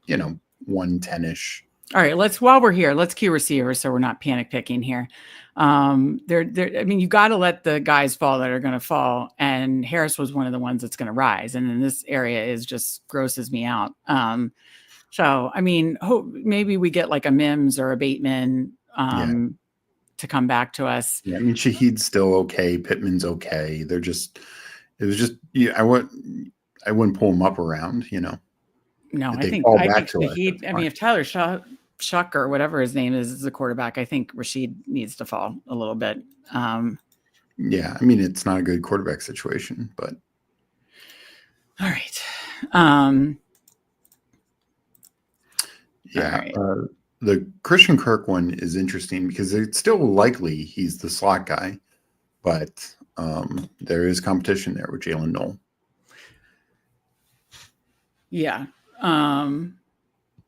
110-ish. All right, while we're here, let's key receivers so we're not panic picking here. You got to let the guys fall that are going to fall. And Harris was one of the ones that's going to rise. And then this area is just grosses me out. Maybe we get like a Mims or a Bateman to come back to us. Yeah, Shaheed's still okay. Pittman's okay. I wouldn't pull him up around, No, I think Shaheed, if Tyler Shuck or whatever his name is the quarterback, I think Rashid needs to fall a little bit. It's not a good quarterback situation, but. All right. The Christian Kirk one is interesting because it's still likely he's the slot guy, but there is competition there with Jalen Noel. Yeah.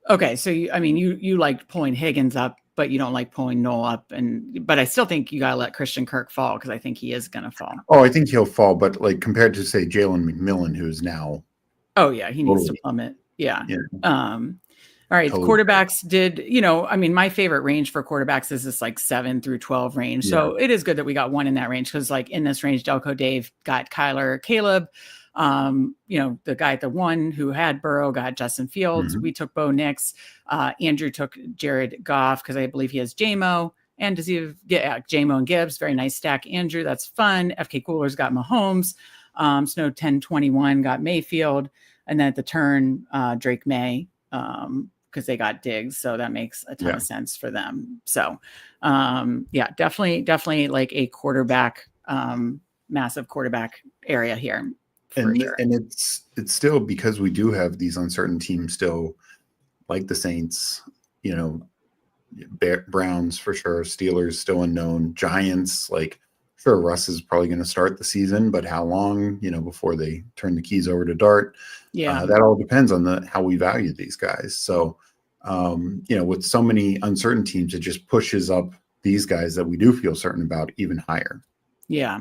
Okay. So you liked pulling Higgins up, but you don't like pulling Noel up, but I still think you gotta let Christian Kirk fall because I think he is gonna fall. Oh, I think he'll fall, but like compared to say Jalen McMillan, who's now. Oh yeah, he needs to plummet. Yeah. All right. Totally. Quarterbacks did, my favorite range for quarterbacks is this like 7 through 12 range. Yeah. So it is good that we got one in that range because like in this range, Delco Dave got Kyler, Caleb, the guy at the 1 who had Burrow got Justin Fields. Mm-hmm. We took Bo Nix. Andrew took Jared Goff because I believe he has JMO. And does he have JMO and Gibbs? Very nice stack. Andrew, that's fun. FK Coolers got Mahomes. Snow 1021 got Mayfield. And then at the turn, Drake May. Because they got Diggs, so that makes a ton of sense for them. So, definitely like a quarterback, massive quarterback area here. And it's still because we do have these uncertain teams still, like the Saints, Browns for sure, Steelers still unknown, Giants. Like Sure, Russ is probably going to start the season, but how long, before they turn the keys over to Dart? Yeah. That all depends on how we value these guys. So, with so many uncertain teams, it just pushes up these guys that we do feel certain about even higher. Yeah.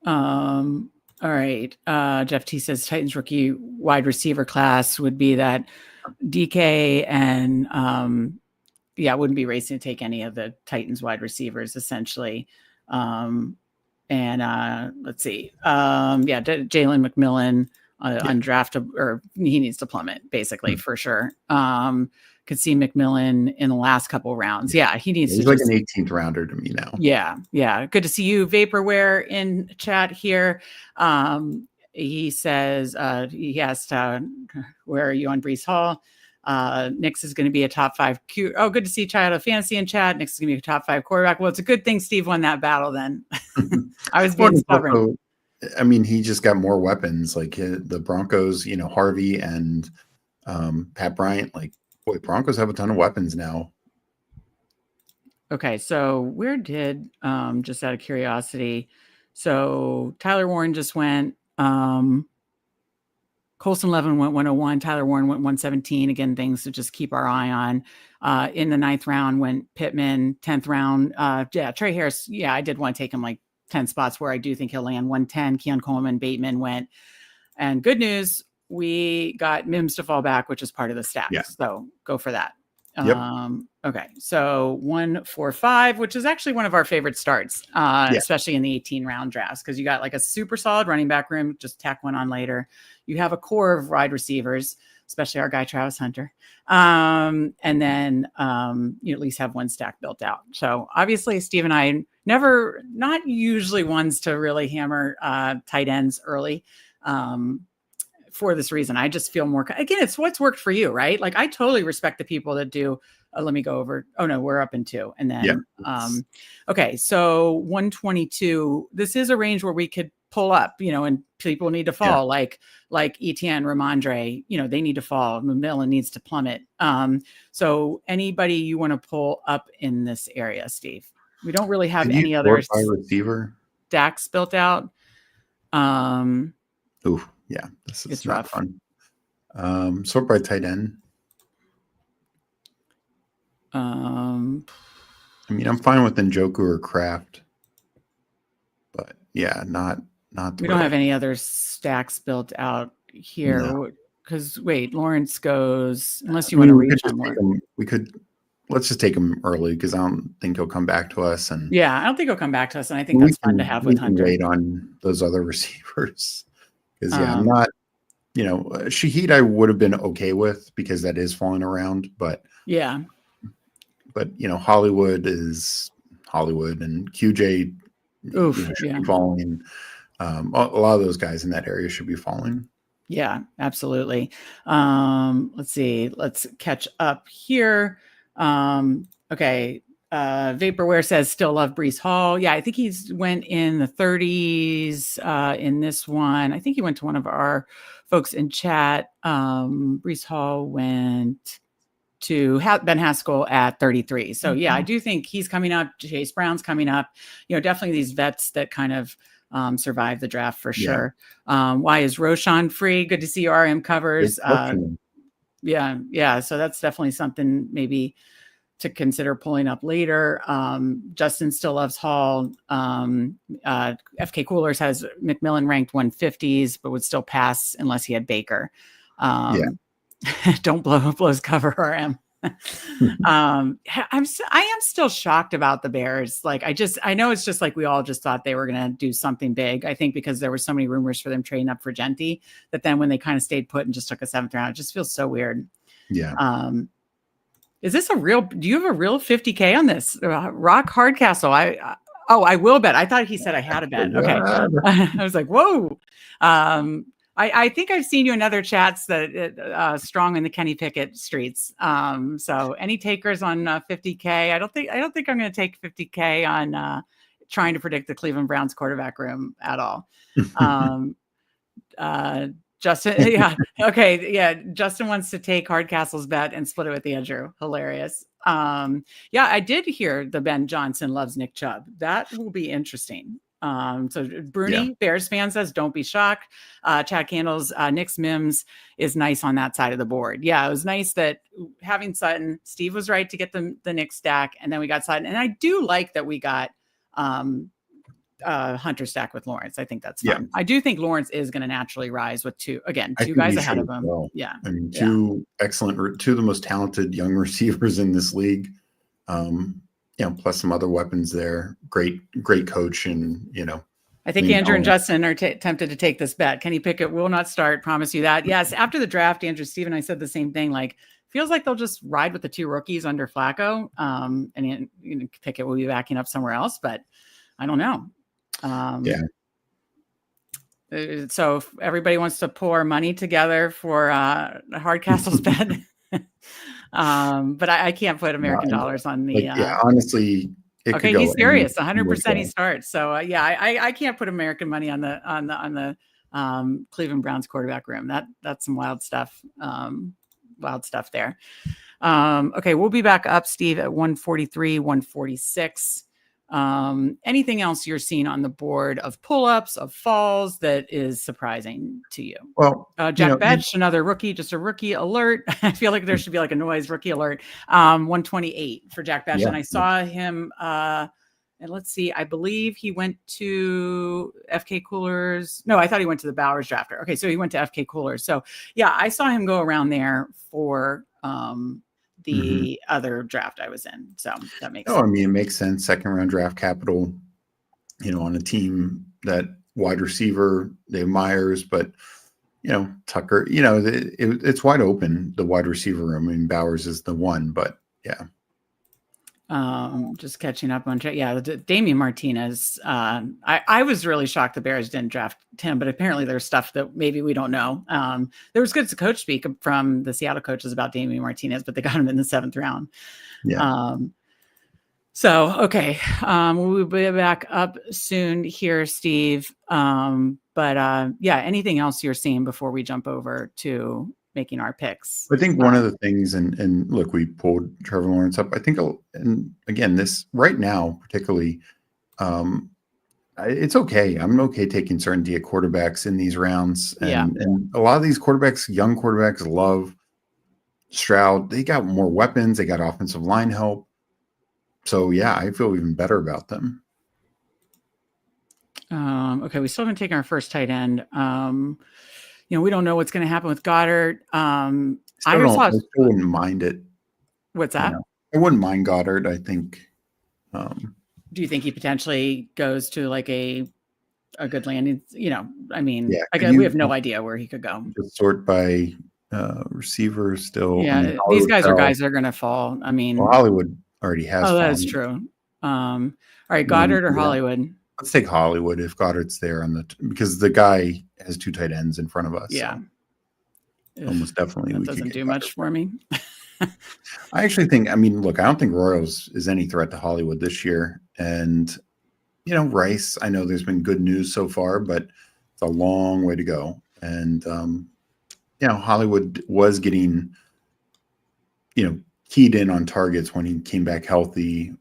All right. Jeff T says Titans rookie wide receiver class would be that DK and wouldn't be racing to take any of the Titans wide receivers essentially. Let's see. Jalen McMillan undraftable, or he needs to plummet basically for sure. Could see McMillan in the last couple rounds. Yeah, he needs He's to like an 18th rounder to me now. Yeah. Good to see you, Vaporware, in chat here. He says he asked, where are you on Brees Hall? Nix is going to be a top 5 good to see Child of Fantasy in chat. Nix is going to be a top 5 quarterback. Well, it's a good thing Steve won that battle then. I was being stubborn. He just got more weapons, like the Broncos, Harvey and Pat Bryant. Like, boy, Broncos have a ton of weapons now. Okay, so where did, just out of curiosity, so Tyler Warren just went, Colson Levin went 101, Tyler Warren went 117. Again, things to just keep our eye on. In the 9th round went Pittman, 10th round. Trey Harris, I did want to take him like 10 spots where I do think he'll land. 110, Keon Coleman, Bateman went. And good news, we got Mims to fall back, which is part of the stack. Yeah. So go for that. Yep. Okay, so 145, which is actually one of our favorite starts, especially in the 18-round drafts, because you got like a super solid running back room. Just tack one on later. You have a core of wide receivers, especially our guy Travis Hunter, and then you at least have one stack built out. So obviously, Steve and I not usually ones to really hammer tight ends early. For this reason, I just feel more, again, it's what's worked for you, right? Like I totally respect the people that do, let me go over. Oh no, we're up in 2. And then, okay. So 122, this is a range where we could pull up, and people need to fall like Etienne, Ramondre, they need to fall. McMillan needs to plummet. So anybody you want to pull up in this area, Steve? We don't really have any other receiver stacks built out. Ooh. Yeah, this is it's not rough. fun. Sort by tight end. I'm fine with Njoku or Kraft, but not. We don't have any other stacks built out here because Lawrence goes unless you want to reach on more. Let's just take him early because I don't think he'll come back to us. And I don't think he'll come back to us, and I think that's fun to have with Hunter. Wait on those other receivers. Because I'm not, Shaheed I would have been okay with because that is falling around, but Hollywood is Hollywood and QJ should be falling. A lot of those guys in that area should be falling. Yeah, absolutely. Let's see. Let's catch up here. Okay. Vaporware says still love Brees Hall. Yeah, I think he's went in the 30s in this one. I think he went to one of our folks in chat. Brees Hall went to Ben Haskell at 33. So I do think he's coming up. Chase Brown's coming up. Definitely these vets that kind of survive the draft for sure. Why is Roshan free? Good to see your RM covers. So that's definitely something maybe to consider pulling up later. Justin still loves Hall. FK Coolers has McMillan ranked 150s, but would still pass unless he had Baker. Don't blow his cover, RM. I am still shocked about the Bears. Like I know it's just like we all just thought they were going to do something big. I think because there were so many rumors for them trading up for Genti that then when they kind of stayed put and just took a 7th round, it just feels so weird. Yeah. Is this do you have a real 50K on this? Rock Hardcastle. I will bet. I thought he said I had a bet. Okay. I was like, whoa. I think I've seen you in other chats that strong in the Kenny Pickett streets. So any takers on 50K? I don't think I'm going to take 50K on trying to predict the Cleveland Browns quarterback room at all. Justin, okay, Justin wants to take Hardcastle's bet and split it with Andrew. Hilarious. Yeah, I did hear the Ben Johnson loves Nick Chubb. That will be interesting. So Bruni, Bears fan, says, don't be shocked. Chad Candles, Nick's Mims is nice on that side of the board. Yeah, it was nice that having Sutton, Steve was right to get the Nick stack, and then we got Sutton. And I do like that we got Hunter stack with Lawrence. I think that's fun. Yeah. I do think Lawrence is going to naturally rise with two guys ahead of him. Well. Yeah. I mean, two of the most talented young receivers in this league. Plus some other weapons there. Great coach. And, I think Andrew and Justin are tempted to take this bet. Kenny Pickett will not start. Promise you that. Yes. After the draft, Andrew, Steve, and I said the same thing. Like, feels like they'll just ride with the two rookies under Flacco. And Pickett will be backing up somewhere else, but I don't know. So if everybody wants to pour money together for Hardcastle's bet, but I can't put American dollars on the. Honestly, okay, he's serious. 100% he starts. So I can't put American money on the Cleveland Browns quarterback room. That's some wild stuff. Wild stuff there. Okay, we'll be back up, Steve, at 143, 146. Anything else you're seeing on the board of pull-ups, of falls that is surprising to you? Well, Jack Betch, another rookie, just a rookie alert. I feel like there should be like a noise rookie alert. 128 for Jack Betch. And I saw him, and let's see, I believe he went to FK Coolers. No, I thought he went to the Bowers drafter. Okay. So he went to FK Coolers. So yeah, I saw him go around there for, the other draft I was in. So that makes sense. I mean, it makes sense. Second round draft capital, on a team that wide receiver, they have Myers, but Tucker, it's wide open, the wide receiver room. I mean, Bowers is the one, but yeah. Just catching up on Damian Martinez. I was really shocked the Bears didn't draft him, but apparently there's stuff that maybe we don't know. There was good coach speak from the Seattle coaches about Damian Martinez, but they got him in the 7th round. Yeah. Okay. We'll be back up soon here, Steve. Anything else you're seeing before we jump over to making our picks? I think one of the things, and look, we pulled Trevor Lawrence up. I think, and again, this right now, particularly, it's okay. I'm okay taking certainty at quarterbacks in these rounds. And a lot of these quarterbacks, young quarterbacks, love Stroud. They got more weapons. They got offensive line help. So yeah, I feel even better about them. Okay. We still haven't taken our first tight end. We don't know what's going to happen with Goddard. I still wouldn't mind it. What's that? I wouldn't mind Goddard. I think. Do you think he potentially goes to like a good landing? We have no idea where he could go. Just sort by receiver still. Yeah, these guys are guys that are going to fall. I mean, Hollywood already has. Oh, that is true. All right, Goddard or Hollywood? Let's take Hollywood if Goddard's there because the guy has 2 tight ends in front of us. Yeah. So almost definitely. That doesn't do much for me. I actually think, I don't think Royals is any threat to Hollywood this year. And, Rice, I know there's been good news so far, but it's a long way to go. And, Hollywood was getting, keyed in on targets when he came back healthy.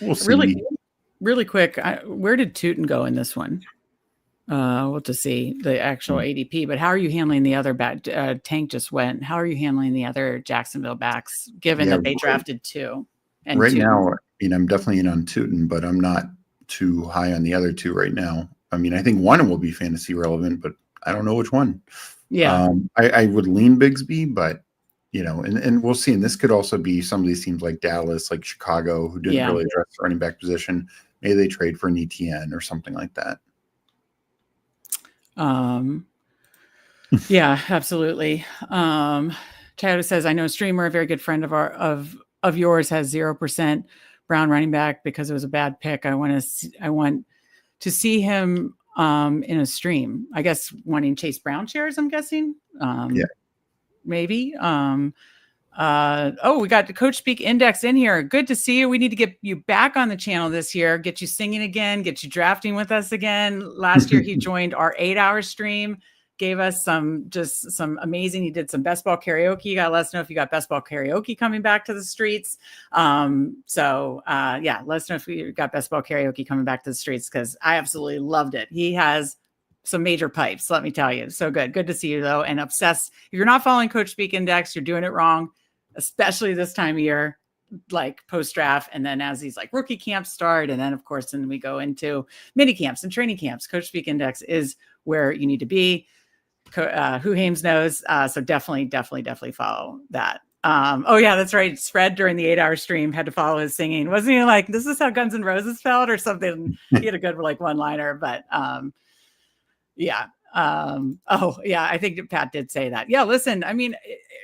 We'll see. Really quick, where did Tootin go in this one? We'll have to see the actual ADP, but how are you handling the other back? Tank just went. How are you handling the other Jacksonville backs, given that they drafted 2? And right now, I'm definitely in on Tootin, but I'm not too high on the other 2 right now. I think one will be fantasy relevant, but I don't know which one. Yeah. I would lean Bigsby, but and we'll see. And this could also be some of these teams like Dallas, like Chicago, who didn't really address the running back position. Maybe they trade for an ETN or something like that. Yeah, absolutely. Chad says, I know a streamer, a very good friend of yours, has 0% Brown running back because it was a bad pick. I want to see him in a stream. I guess wanting Chase Brown shares, I'm guessing. Maybe. We got the Coach Speak Index in here. Good to see you. We need to get you back on the channel this year, get you singing again, get you drafting with us again. Last year, he joined our 8-hour stream. gave us some amazing. He did some best ball karaoke. You gotta let us know if you got best ball karaoke coming back to the streets. Yeah, let us know if you got best ball karaoke coming back to the streets, because I absolutely loved it. He has some major pipes, let me tell you. So good to see you though. And obsessed. If you're not following Coach Speak Index, you're doing it wrong, especially this time of year, like post draft, and then as these like rookie camps start, and then of course, then we go into mini camps and training camps. Coach Speak Index is where you need to be. Who Hames knows. So definitely follow that. Oh yeah, that's right. Fred during the 8-hour stream had to follow his singing. Wasn't he like, this is how Guns N' Roses felt or something? He had a good like one-liner, but yeah. Oh yeah, I think Pat did say that. Yeah, listen, I mean,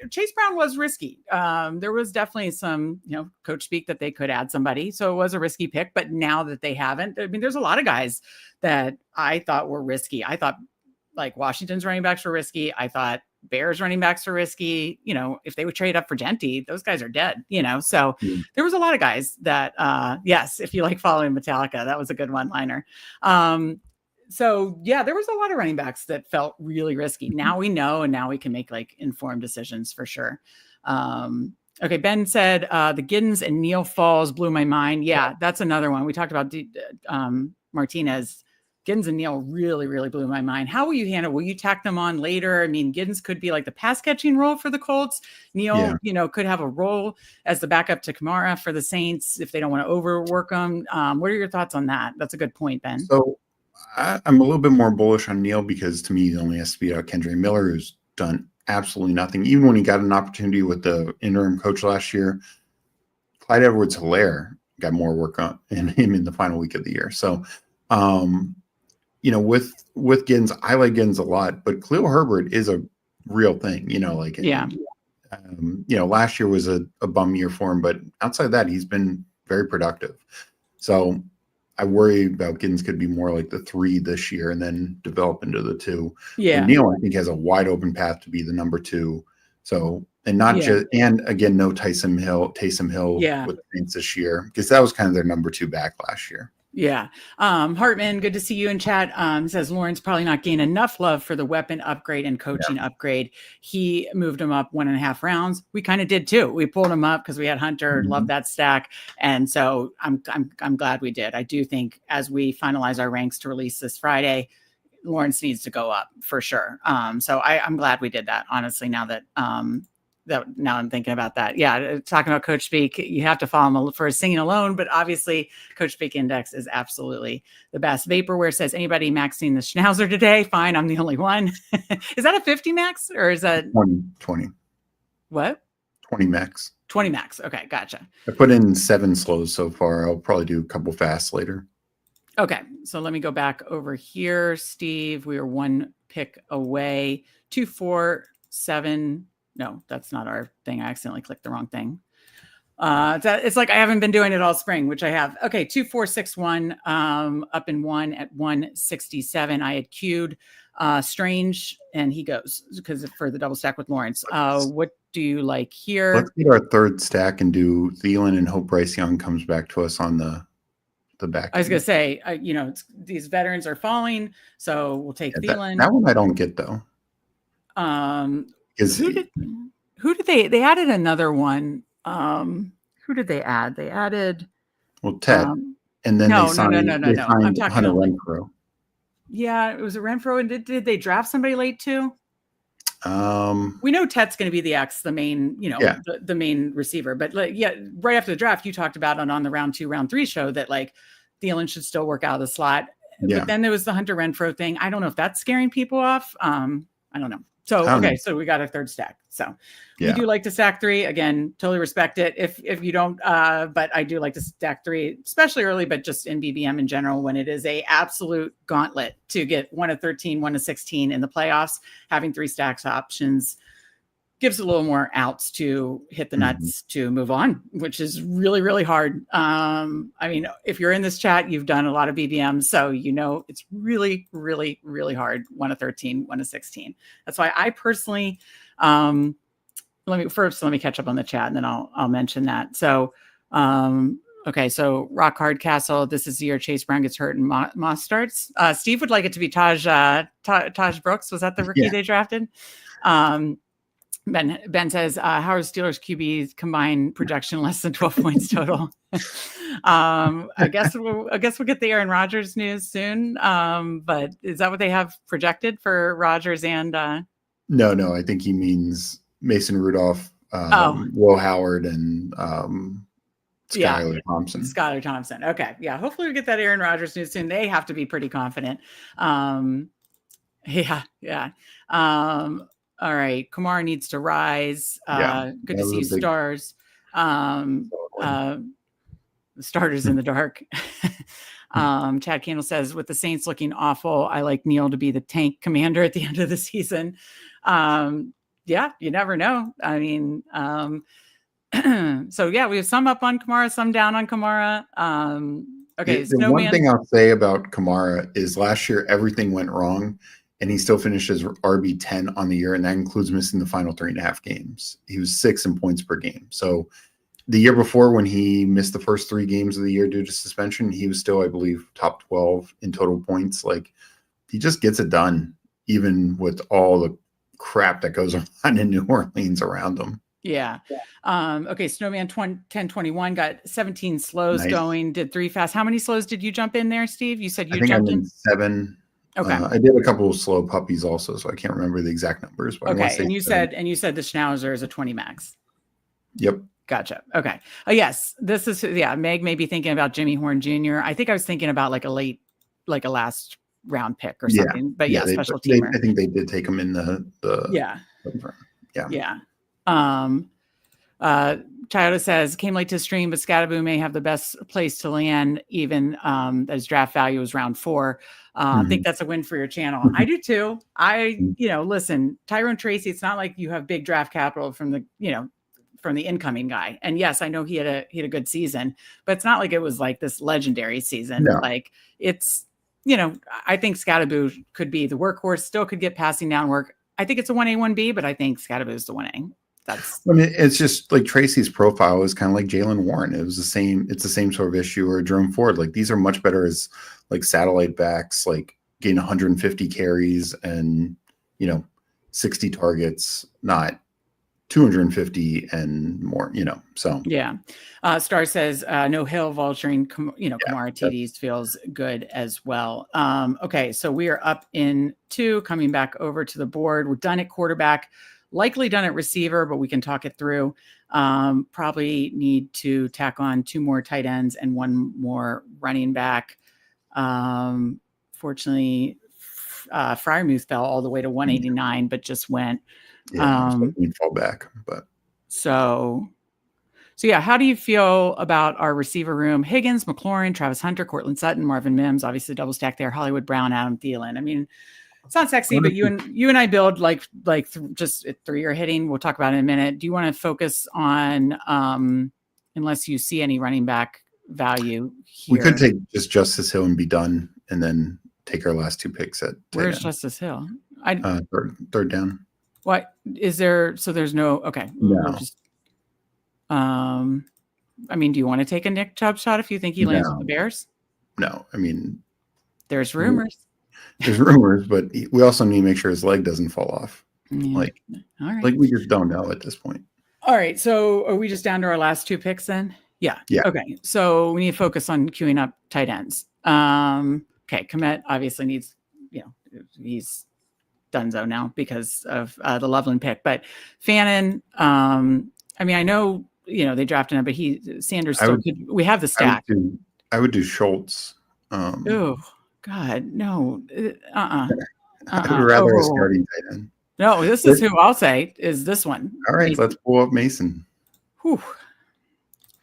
Chase Brown was risky. There was definitely some, Coach Speak that they could add somebody. So it was a risky pick, but now that they haven't, I mean, there's a lot of guys that I thought were risky. I thought like Washington's running backs were risky. I thought Bears running backs were risky. If they would trade up for Genty, those guys are dead, so there was a lot of guys that, yes, if you like following Metallica, that was a good one-liner. So yeah, there was a lot of running backs that felt really risky. Now we know, and now we can make like informed decisions for sure. Okay. Ben said, the Giddens and Neil Falls blew my mind. Yeah. That's another one. We talked about Martinez. Giddens and Neal really, really blew my mind. How will you handle? Will you tack them on later? I mean, Giddens could be like the pass catching role for the Colts. Neal, could have a role as the backup to Kamara for the Saints if they don't want to overwork them. What are your thoughts on that? That's a good point, Ben. So I'm a little bit more bullish on Neal, because to me, he only has to beat out Kendra Miller, who's done absolutely nothing. Even when he got an opportunity with the interim coach last year, Clyde Edwards-Helaire got more work on him in the final week of the year. So, with Giddens, I like Giddens a lot, but Khalil Herbert is a real thing, last year was a bum year for him, but outside of that, he's been very productive. So I worry about Giddens could be more like the 3 this year and then develop into the 2. Yeah. And Neal, I think, has a wide open path to be the number 2. So, and not just, and again, no Taysom Hill with the Saints this year, because that was kind of their number 2 back last year. Yeah. Hartman, good to see you in chat. Says Lawrence probably not gained enough love for the weapon upgrade and coaching upgrade. He moved him up 1.5 rounds. We kind of did too. We pulled him up because we had Hunter, loved that stack. And so I'm glad we did. I do think as we finalize our ranks to release this Friday, Lawrence needs to go up for sure. So I'm glad we did that, honestly, now that now I'm thinking about that. Yeah. Talking about Coach Speak, you have to follow him for his singing alone, but obviously Coach Speak Index is absolutely the best. Vaporware says, anybody maxing the Schnauzer today? Fine. I'm the only one. Is that a 50 max or is that 20? What? 20 max. 20 max. Okay. Gotcha. I put in 7 slows so far. I'll probably do a couple fasts later. Okay. So let me go back over here. Steve, we are 1 pick away. 2, 4, 7. No, that's not our thing. I accidentally clicked the wrong thing. It's like I haven't been doing it all spring, which I have. Okay, 2, 4, 6, 1, up in 1 at 167. I had queued Strange, and he goes because for the double stack with Lawrence. What do you like here? Let's get our 3rd stack and do Thielen and hope Bryce Young comes back to us on the back. I was going to say, these veterans are falling, so we'll take Thielen. That one I don't get though. Who did they added another one? Who did they add? They added Ted, and then no. they signed I'm talking Hunter about Renfrow. Yeah, it was a Renfrow. And did they draft somebody late too? We know Ted's going to be the main, the main receiver. But right after the draft, you talked about it on the round 2, round 3 show that like Thielen should still work out of the slot. Yeah. But then there was the Hunter Renfrow thing. I don't know if that's scaring people off. I don't know. So, okay. So we got a 3rd stack. So we do like to stack 3 again, totally respect it. If you don't, but I do like to stack 3, especially early, but just in BBM in general, when it is a absolute gauntlet to get 1 to 13, 1 to 16 in the playoffs, having 3 stacks options gives a little more outs to hit the nuts to move on, which is really, really hard. I mean, if you're in this chat, you've done a lot of BBM, so it's really, really, really hard. 1 to 13, 1 to 16. That's why I personally, let me catch up on the chat and then I'll mention that. So Okay, so Rock Hard Castle. This is the year Chase Brown gets hurt and Moss starts. Steve would like it to be Taj Brooks. Was that the rookie they drafted? Ben says Howard Steelers QB's combined projection less than 12 points total. I guess we'll get the Aaron Rodgers news soon. But is that what they have projected for Rodgers and? No. I think he means Mason Rudolph, Will Howard, and Skylar Thompson. Skylar Thompson. Okay, yeah. Hopefully we get that Aaron Rodgers news soon. They have to be pretty confident. Yeah. All right. Kamara needs to rise. Good to see stars. Starters in the dark. Chad Candle says, with the Saints looking awful, I like Neil to be the tank commander at the end of the season. Yeah, you never know. I mean, so yeah, we have some up on Kamara, some down on Kamara. Okay. The one thing I'll say about Kamara is last year, everything went wrong. And he still finished as RB10 on the year, and that includes missing the final 3.5 games. He was 6 in points per game. So the year before, when he missed the first 3 games of the year due to suspension, he was still, I believe, top 12 in total points. Like, he just gets it done, even with all the crap that goes on in New Orleans around him. Yeah. Okay. Snowman 1021 got 17 slows going, did 3 fast. How many slows did you jump in there, Steve? You said you jumped in 7. Okay. I did a couple of slow puppies also, so I can't remember the exact numbers. But okay. And you said the Schnauzer is a 20 max. Yep. Gotcha. Okay. Yes. This is, Meg may be thinking about Jimmy Horn Jr. I think I was thinking about like a last round pick or something, but special teamer. I think they did take him in the Toyota says, came late to stream, but Scatterboo may have the best place to land, even as draft value is round 4. I think that's a win for your channel. I do too. Listen, Tyrone Tracy, it's not like you have big draft capital from the incoming guy. And yes, I know he had a good season, but it's not like it was like this legendary season. No. Like it's, I think Scatterboo could be the workhorse, still could get passing down work. I think it's a 1A, 1B, but I think Scatterboo is the 1A. It's just like Tracy's profile is kind of like Jalen Warren. It's the same sort of issue, or Jerome Ford. Like, these are much better as like satellite backs, like getting 150 carries and 60 targets, not 250 and more. So yeah. Star says no Hill vulturing. Kamara TDs feels good as well. Okay, so we are up in 2, coming back over to the board. We're done at quarterback. Likely done at receiver, but we can talk it through. Probably need to tack on 2 more tight ends and 1 more running back. Fortunately, Freiermuth fell all the way to 189, but just went. We'd fall back. But so yeah, how do you feel about our receiver room? Higgins, McLaurin, Travis Hunter, Cortland Sutton, Marvin Mims, obviously double stack there. Hollywood Brown, Adam Thielen. I mean, it's not sexy, but you and I build just at 3-year hitting. We'll talk about it in a minute. Do you want to focus on, unless you see any running back value here? We could take just Justice Hill and be done, and then take our last 2 picks at where's Justice Hill? Third down. What is there? So there's no. Okay. No. Do you want to take a Nick Chubb shot if you think he lands with the Bears? No. I mean, there's rumors. There's rumors, but we also need to make sure his leg doesn't fall off. Yeah. All right. Like, we just don't know at this point. All right. So are we just down to our last 2 picks then? Yeah. Okay. So we need to focus on queuing up tight ends. Okay. Komet obviously needs, he's donezo now because of the Loveland pick, but Fannin, I know, they drafted him, but Sanders still could, we have the stack. I would do Schultz. Oh God, no. I would rather a starting tight end. No, this is who I'll say is this one. All right, Mason. Let's pull up Mason. Whew.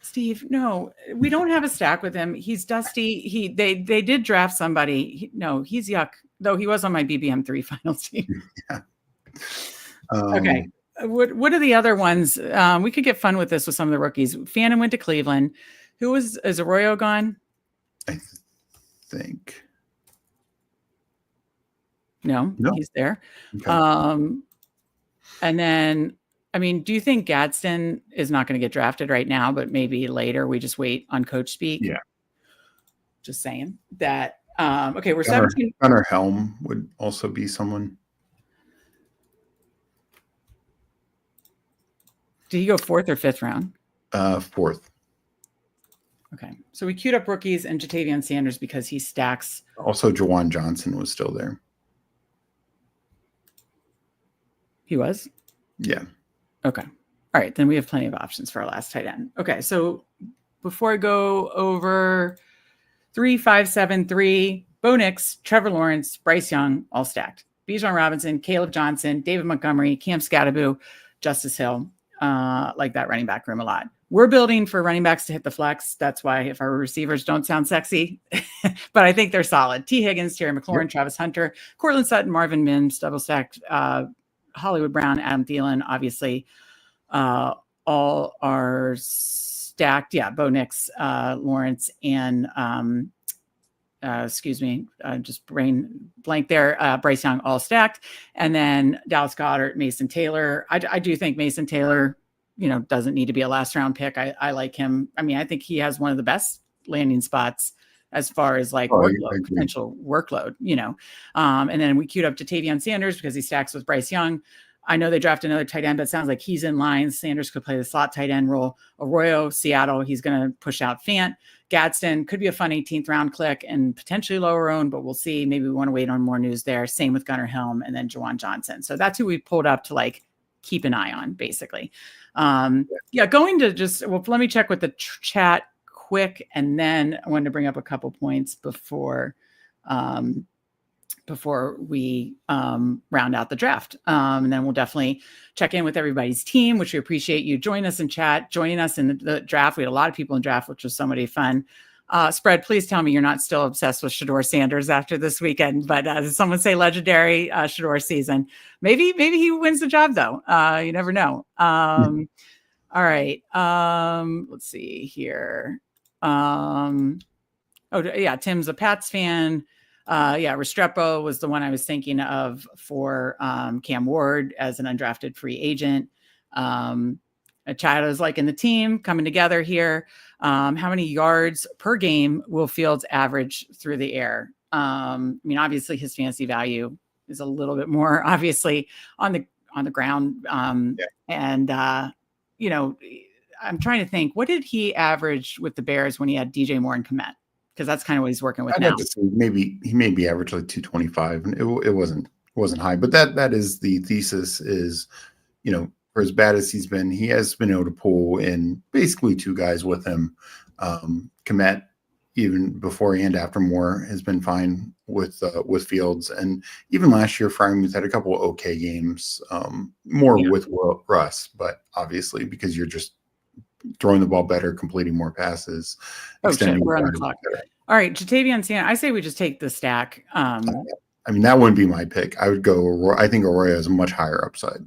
Steve, no, we don't have a stack with him. He's dusty. They did draft somebody. He's yuck. Though he was on my BBM3 finals team. Yeah. Okay. What are the other ones? We could get fun with this with some of the rookies. Fannin went to Cleveland. Is Arroyo gone? I think. No, he's there. Okay. And then I mean, do you think Gadsden is not going to get drafted right now, but maybe later we just wait on coach speak? Yeah. Just saying that. Okay, we're Gunnar, 17. Gunnar Helm would also be someone. Did he go 4th or 5th round? 4th. Okay, so we queued up rookies and Jatavian Sanders because he stacks. Also, Jawan Johnson was still there. He was? Yeah. Okay. All right, then we have plenty of options for our last tight end. Okay, so before I go over 3, 5, 7, 3, Bo Nix, Trevor Lawrence, Bryce Young, all stacked. Bijan Robinson, Caleb Johnson, David Montgomery, Cam Scatterbo, Justice Hill. Like that running back room a lot. We're building for running backs to hit the flex. That's why if our receivers don't sound sexy, but I think they're solid. T. Higgins, Terry McLaurin, Travis Hunter, Cortland Sutton, Marvin Mims, double stacked, Hollywood Brown, Adam Thielen, obviously. All are stacked. Yeah, Bo Nix, Lawrence, and just brain blank there. Bryce Young, all stacked. And then Dallas Goedert, Mason Taylor. I do think Mason Taylor, doesn't need to be a last round pick. I like him. I mean, I think he has one of the best landing spots as far as potential workload, and then we queued up to Jatavian Sanders because he stacks with Bryce Young. I know they drafted another tight end, but it sounds like he's in line. Sanders could play the slot tight end role. Arroyo, Seattle, he's going to push out Fant. Gadsden could be a fun 18th round click and potentially lower owned, but we'll see. Maybe we want to wait on more news there. Same with Gunnar Helm and then Jawan Johnson. So that's who we pulled up to keep an eye on, basically. Going to let me check with the chat quick, and then I wanted to bring up a couple points before we round out the draft. And then we'll definitely check in with everybody's team, which we appreciate you joining us in chat, joining us in the draft. We had a lot of people in draft, which was so many fun. Spread, please tell me you're not still obsessed with Shedeur Sanders after this weekend, but someone say legendary Shedeur season. Maybe he wins the job though. You never know. All right. Let's see here. Tim's a Pats fan. Restrepo was the one I was thinking of for Cam Ward as an undrafted free agent. Chado's liking the team coming together here. How many yards per game will Fields average through the air? Obviously his fantasy value is a little bit more obviously on the ground. And I'm trying to think, what did he average with the Bears when he had DJ Moore and Kmet? Because that's kind of what he's working with now. Maybe he averaged 225, and it wasn't high, but that is the thesis is, for as bad as he's been, he has been able to pull in basically 2 guys with him. Kmet, even before and after Moore, has been fine with Fields, and even last year, Freiermuth had a couple of okay games, with Russ, but obviously because you're just throwing the ball better, completing more passes. Oh shit, we're on the clock. All right, Jatavian Sanders. I say we just take the stack. That wouldn't be my pick. I would go. I think Arroyo has a much higher upside.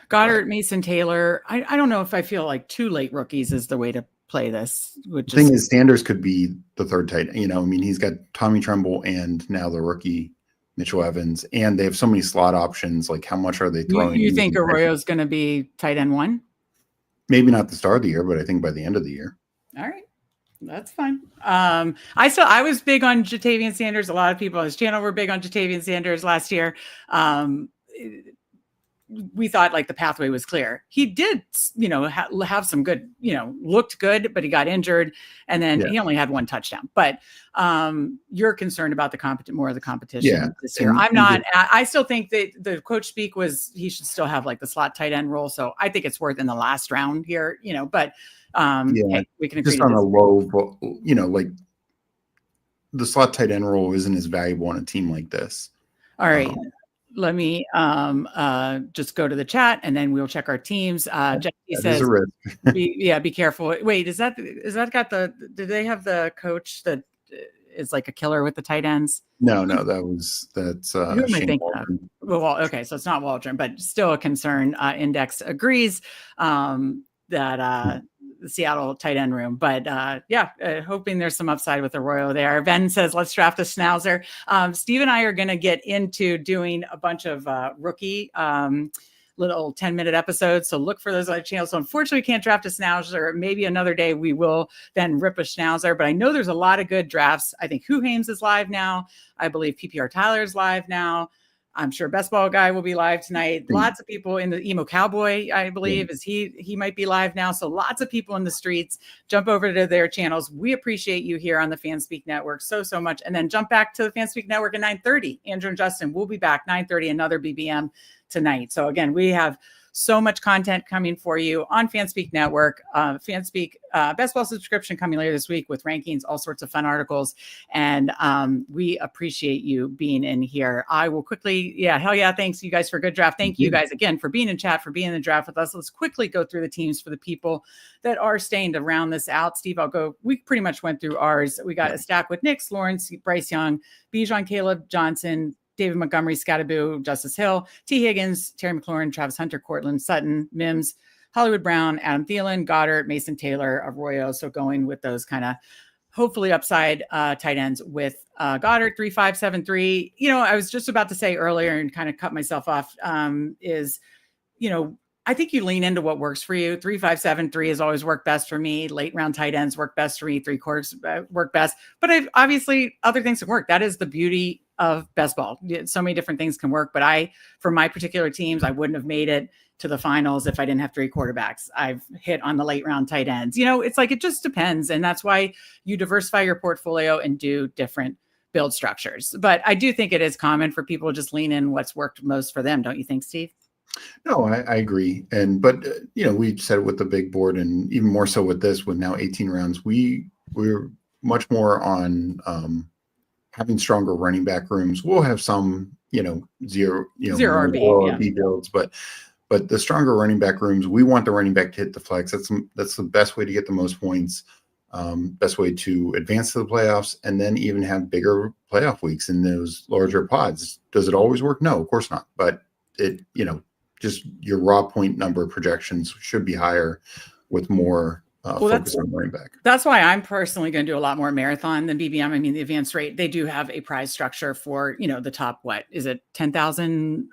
Goddard, Mason Taylor. I don't know if I feel like 2 late rookies is the way to play this. The thing is, Sanders could be the third tight. He's got Tommy Tremble and now the rookie Mitchell Evans, and they have so many slot options. How much are they throwing? You think Arroyo's going to be tight end 1? Maybe not the start of the year, but I think by the end of the year. All right. That's fine. I was big on Jatavian Sanders. A lot of people on his channel were big on Jatavian Sanders last year. We thought the pathway was clear. He did, have some good, looked good, but he got injured, and then he only had 1 touchdown. But you're concerned about more of the competition this year. I'm not. I still think that the coach speak was he should still have the slot tight end role. So I think it's worth in the last round here, But hey, we can agree just on a low, the slot tight end role isn't as valuable on a team like this. All right. Let me just go to the chat and then we'll check our teams. Jesse says, be careful. Wait, is that got do they have the coach that is a killer with the tight ends? No, that's who am I thinking of? Well, okay, so it's not Waldron, but still a concern. Index agrees that Seattle tight end room. But hoping there's some upside with Arroyo there. Ben says, let's draft a schnauzer. Steve and I are going to get into doing a bunch of rookie little 10-minute episodes. So look for those other channels. So unfortunately, we can't draft a schnauzer. Maybe another day we will then rip a schnauzer. But I know there's a lot of good drafts. I think Who Hames is live now. I believe PPR Tyler is live now. I'm sure Best Ball Guy will be live tonight. Lots of people in the Emo Cowboy, I believe, is he might be live now. So lots of people in the streets. Jump over to their channels. We appreciate you here on the FanSpeak Network so much. And then jump back to the FanSpeak Network at 9:30. Andrew and Justin will be back 9:30, another BBM tonight. So again, we have so much content coming for you on FanSpeak Network. FanSpeak Best Ball subscription coming later this week with rankings, all sorts of fun articles. And we appreciate you being in here. I will quickly, hell yeah, thanks you guys for a good draft. Thank you guys again for being in chat, for being in the draft with us. Let's quickly go through the teams for the people that are staying to round this out. Steve, we pretty much went through ours. We got a stack with Nix, Lawrence, Bryce Young, Bijan, Caleb Johnson, David Montgomery, Scattaboo, Justice Hill, T. Higgins, Terry McLaurin, Travis Hunter, Cortland Sutton, Mims, Hollywood Brown, Adam Thielen, Goddard, Mason Taylor, Arroyo. So going with those kind of hopefully upside tight ends with Goddard 3.573. I was just about to say earlier and kind of cut myself off I think you lean into what works for you. 3.573 has always worked best for me. Late round tight ends work best for me. 3/4 work best. But obviously other things can work. That is the beauty of best ball. So many different things can work. But for my particular teams, I wouldn't have made it to the finals if I didn't have 3 quarterbacks. I've hit on the late round tight ends. It's like it just depends. And that's why you diversify your portfolio and do different build structures. But I do think it is common for people to just lean in what's worked most for them. Don't you think, Steve? No, I agree. But we said it with the big board, and even more so with this, with now 18 rounds, we're much more on having stronger running back rooms. We'll have some, zero RB builds, but the stronger running back rooms, we want the running back to hit the flex. That's the best way to get the most points, best way to advance to the playoffs, and then even have bigger playoff weeks in those larger pods. Does it always work? No, of course not. But it, just your raw point number projections should be higher with more focus on running back. That's why I'm personally going to do a lot more marathon than BBM. I mean, the advanced rate, they do have a prize structure for, the top, 10,000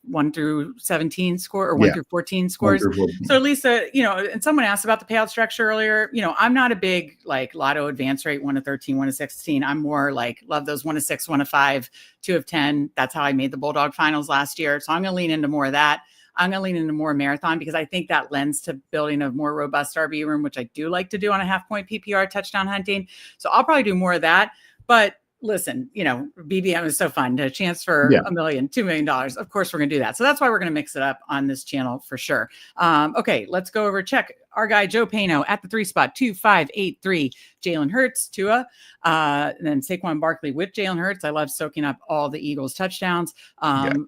1 through 17 score or 1 through 14 scores. 14. So at least, and someone asked about the payout structure earlier. I'm not a big lotto advance rate 1 to 13, 1 to 16. I'm more love those 1 to 6, 1 to 5, 2 of 10. That's how I made the Bulldog finals last year. So I'm going to lean into more of that. I'm going to lean into more marathon because I think that lends to building a more robust RB room, which I do like to do on a half-point PPR touchdown hunting. So I'll probably do more of that. But listen, BBM is so fun. A chance for $1 million, $2 million. Of course, we're going to do that. So that's why we're going to mix it up on this channel for sure. Okay, let's go over, check our guy, Joe Pano at the 3 spot, 2.583, Jalen Hurts, Tua, and then Saquon Barkley with Jalen Hurts. I love soaking up all the Eagles touchdowns.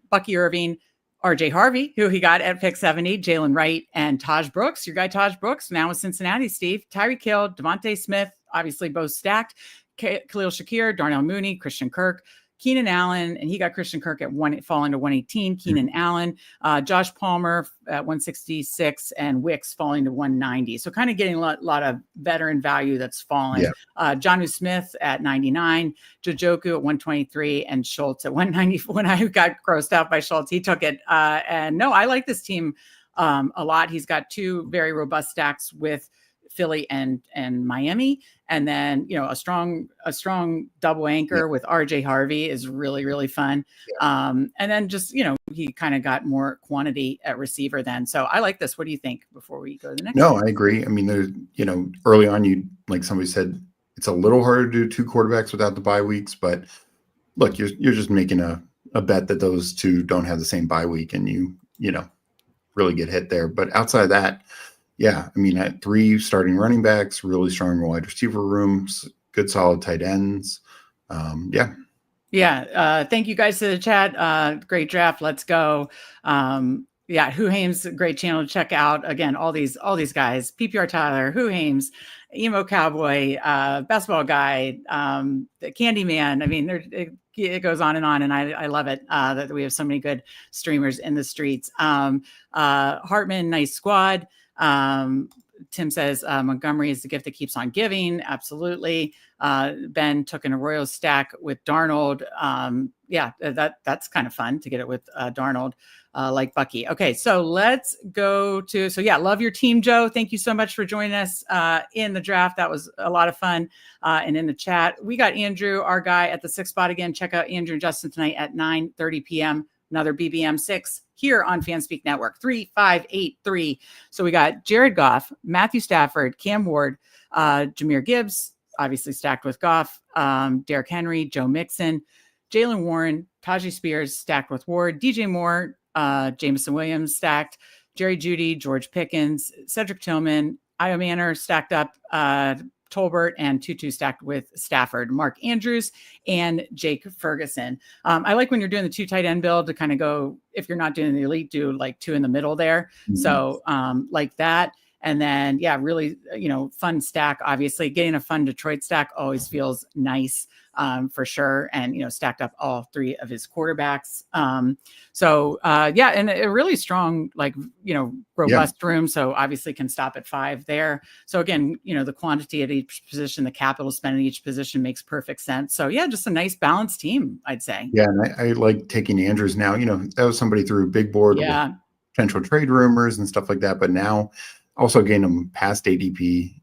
Bucky Irving, RJ Harvey, who he got at pick 70, Jalen Wright, and Taj Brooks, your guy Taj Brooks, now with Cincinnati, Steve, Tyreek Hill, Devontae Smith, obviously both stacked, Khalil Shakir, Darnell Mooney, Christian Kirk, Keenan Allen, and he got Christian Kirk at falling to 118, Keenan Allen, Josh Palmer at 166, and Wicks falling to 190. So kind of getting a lot of veteran value that's fallen. Jonnu Smith at 99, Jojoku at 123, and Schultz at 190. When I got grossed out by Schultz, he took it. And no, I like this team a lot. He's got 2 very robust stacks with Philly and Miami. And then, a strong double anchor with RJ Harvey is really, really fun. And then just, he kind of got more quantity at receiver then. So I like this. What do you think before we go to the next? No, I agree. I mean, there's, early on, like somebody said, it's a little harder to do 2 quarterbacks without the bye weeks, but look, you're just making a bet that those 2 don't have the same bye week and you really get hit there. But outside of that, I mean, at 3 starting running backs, really strong wide receiver rooms, good solid tight ends. Thank you guys to the chat. Great draft. Let's go. Who Hames, great channel to check out. Again, all these guys, PPR Tyler, Who Hames, Emo Cowboy, Best Ball Guy, the Candyman. I mean, it goes on, and I love it that we have so many good streamers in the streets. Hartman, nice squad. Tim says Montgomery is the gift that keeps on giving. Absolutely. Ben took an Arroyo stack with Darnold. That's kind of fun to get it with Darnold, like Bucky. Okay, so let's go to, love your team, Joe. Thank you so much for joining us in the draft. That was a lot of fun. And in the chat, we got Andrew, our guy at the 6th spot again. Check out Andrew and Justin tonight at 9:30 p.m. Another BBM6 here on Fanspeak Network, 3583. So we got Jared Goff, Matthew Stafford, Cam Ward, Jahmyr Gibbs, obviously stacked with Goff, Derrick Henry, Joe Mixon, Jalen Warren, Tajay Spears stacked with Ward, DJ Moore, Jameson Williams stacked, Jerry Jeudy, George Pickens, Cedric Tillman, Io Manor stacked up, Tolbert, and Tutu stacked with Stafford, Mark Andrews, and Jake Ferguson. I like when you're doing the 2 tight end build to kind of go, if you're not doing the elite, do like 2 in the middle there. Mm-hmm. So like that. And then, really, fun stack. Obviously, getting a fun Detroit stack always feels nice for sure. And, stacked up all 3 of his quarterbacks. And a really strong, robust room. So obviously can stop at 5 there. So again, the quantity at each position, the capital spent in each position makes perfect sense. So just a nice balanced team, I'd say. Yeah. And I like taking Andrews now. That was somebody through big board with potential trade rumors and stuff like that. But now, also getting them past ADP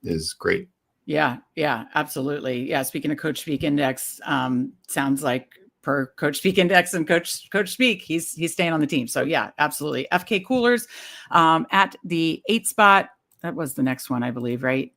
is great. Yeah, absolutely. Yeah, speaking of Coach Speak Index, sounds like per Coach Speak Index and Coach Speak, he's staying on the team. So absolutely. FK Coolers at the 8th spot. That was the next one, I believe, right?